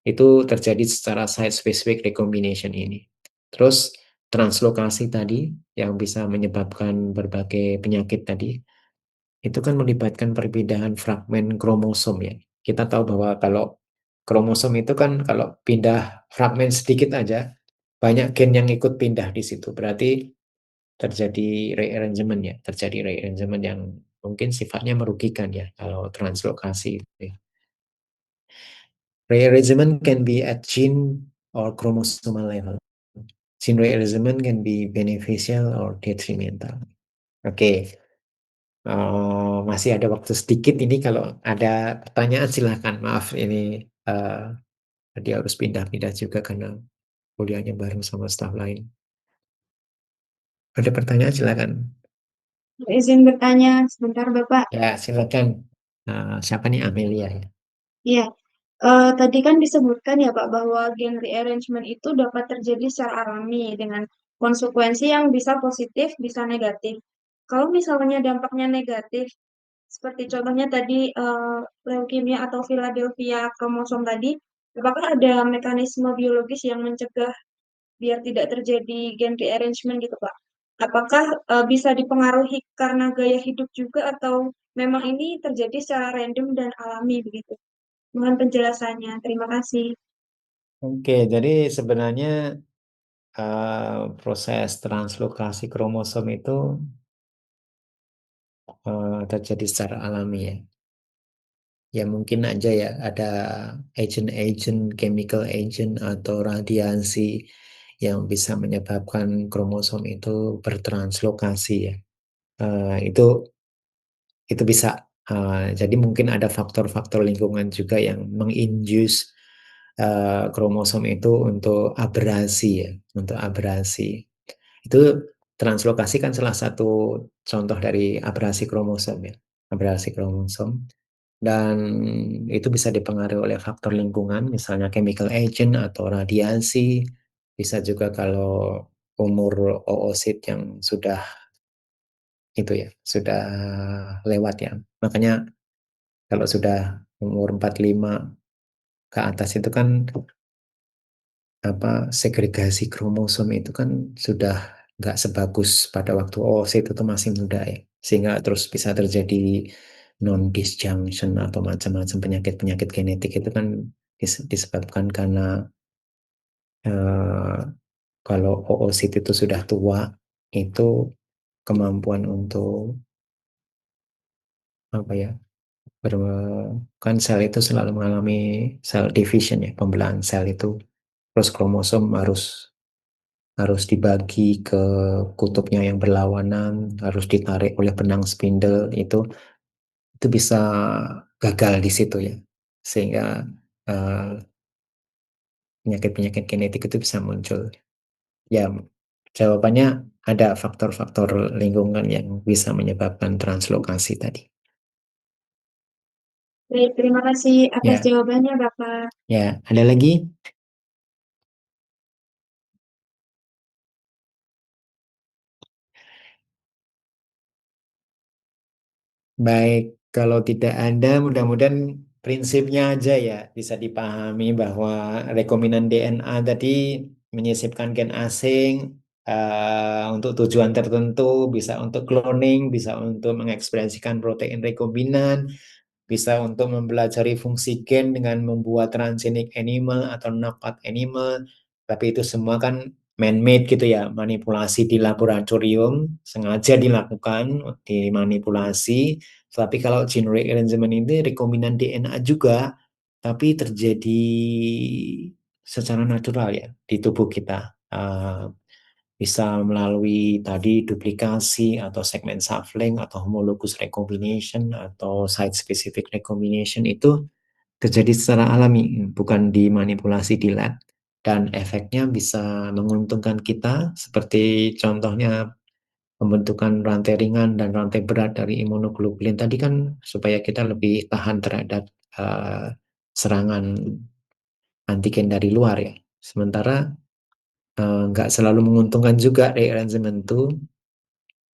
itu terjadi secara site specific recombination ini. Terus translokasi tadi yang bisa menyebabkan berbagai penyakit tadi itu kan melibatkan perpindahan fragmen kromosom ya. Kita tahu bahwa kalau kromosom itu kan kalau pindah fragmen sedikit aja banyak gen yang ikut pindah di situ. Berarti terjadi rearrangement ya, terjadi rearrangement yang mungkin sifatnya merugikan ya kalau translokasi itu ya. Rearrangement can be at gene or chromosomal level. Gene rearrangement can be beneficial or detrimental. Oke, masih ada waktu sedikit ini kalau ada pertanyaan silahkan. Maaf ini dia harus pindah-pindah juga karena kuliahnya bareng sama staf lain. Ada pertanyaan silakan. Izin bertanya sebentar, Bapak. Ya silakan. Siapa nih Amelia ya? Iya, tadi kan disebutkan ya Pak bahwa gen rearrangement itu dapat terjadi secara alami dengan konsekuensi yang bisa positif, bisa negatif. Kalau misalnya dampaknya negatif, seperti contohnya tadi leukemia atau Philadelphia kromosom tadi, apakah ada mekanisme biologis yang mencegah biar tidak terjadi gen rearrangement gitu Pak? Apakah bisa dipengaruhi karena gaya hidup juga atau memang ini terjadi secara random dan alami begitu? Mohon penjelasannya. Terima kasih. Oke, jadi sebenarnya proses translokasi kromosom itu terjadi secara alami ya. Ya mungkin aja ya ada agent-agent, chemical agent atau radiasi yang bisa menyebabkan kromosom itu bertranslokasi ya. Itu bisa. Jadi mungkin ada faktor-faktor lingkungan juga yang menginduce kromosom itu untuk abrasi ya, untuk abrasi. Itu translokasi kan salah satu contoh dari abrasi kromosom ya, abrasi kromosom. Dan itu bisa dipengaruhi oleh faktor lingkungan, misalnya chemical agent atau radiasi. Bisa juga kalau umur oosit yang sudah itu ya, sudah lewat ya. Makanya kalau sudah umur 45 ke atas itu kan apa segregasi kromosom itu kan sudah nggak sebagus pada waktu oosit itu masih muda ya. Sehingga terus bisa terjadi non disjunction atau macam-macam penyakit-penyakit genetik itu kan disebabkan karena eh, kalau oosit itu sudah tua itu kemampuan untuk apa ya kan sel itu selalu mengalami sel division ya pembelahan sel itu terus kromosom harus harus dibagi ke kutubnya yang berlawanan harus ditarik oleh benang spindle itu bisa gagal di situ ya sehingga eh, penyakit-penyakit genetik itu bisa muncul. Ya, jawabannya ada faktor-faktor lingkungan yang bisa menyebabkan translokasi tadi. Baik, terima kasih atas Ya, jawabannya, Bapak. ya, ada lagi? Baik, kalau tidak ada, mudah-mudahan prinsipnya aja ya bisa dipahami bahwa rekombinan DNA tadi menyisipkan gen asing untuk tujuan tertentu, bisa untuk cloning, bisa untuk mengekspresikan protein rekombinan, bisa untuk mempelajari fungsi gen dengan membuat transgenic animal atau knockout animal, tapi itu semua kan man-made gitu ya, manipulasi di laboratorium, sengaja dilakukan, dimanipulasi. Tapi kalau gene rearrangement ini rekombinan DNA juga, tapi terjadi secara natural ya di tubuh kita. Bisa melalui tadi duplikasi atau segmen sampling atau homologous recombination atau site specific recombination itu terjadi secara alami, bukan dimanipulasi di lab. Dan efeknya bisa menguntungkan kita, seperti contohnya pembentukan rantai ringan dan rantai berat dari imunoglobulin tadi kan supaya kita lebih tahan terhadap uh, serangan antigen dari luar ya. Sementara nggak selalu menguntungkan juga rearrangement itu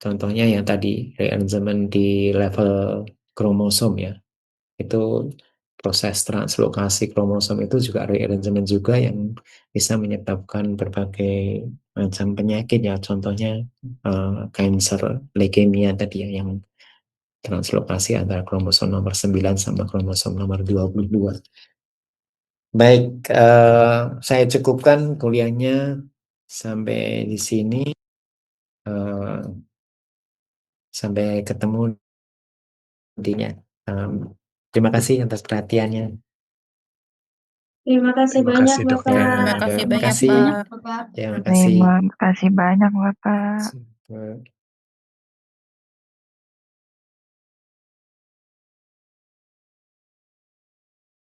Contohnya yang tadi rearrangement di level kromosom ya, itu proses translokasi kromosom itu juga rearrangement juga yang bisa menyebabkan berbagai macam penyakit ya, contohnya kanker leukemia tadi ya, yang translokasi antara kromosom nomor 9 sama kromosom nomor 22. Baik, saya cukupkan kuliahnya sampai di sini. Eh, sampai ketemu nantinya. Terima kasih atas perhatiannya. Terima kasih Terima banyak, kasih Bapak. dokter. Terima kasih Terima banyak, kasih. Pak. Terima kasih. Terima kasih banyak Bapak. Super.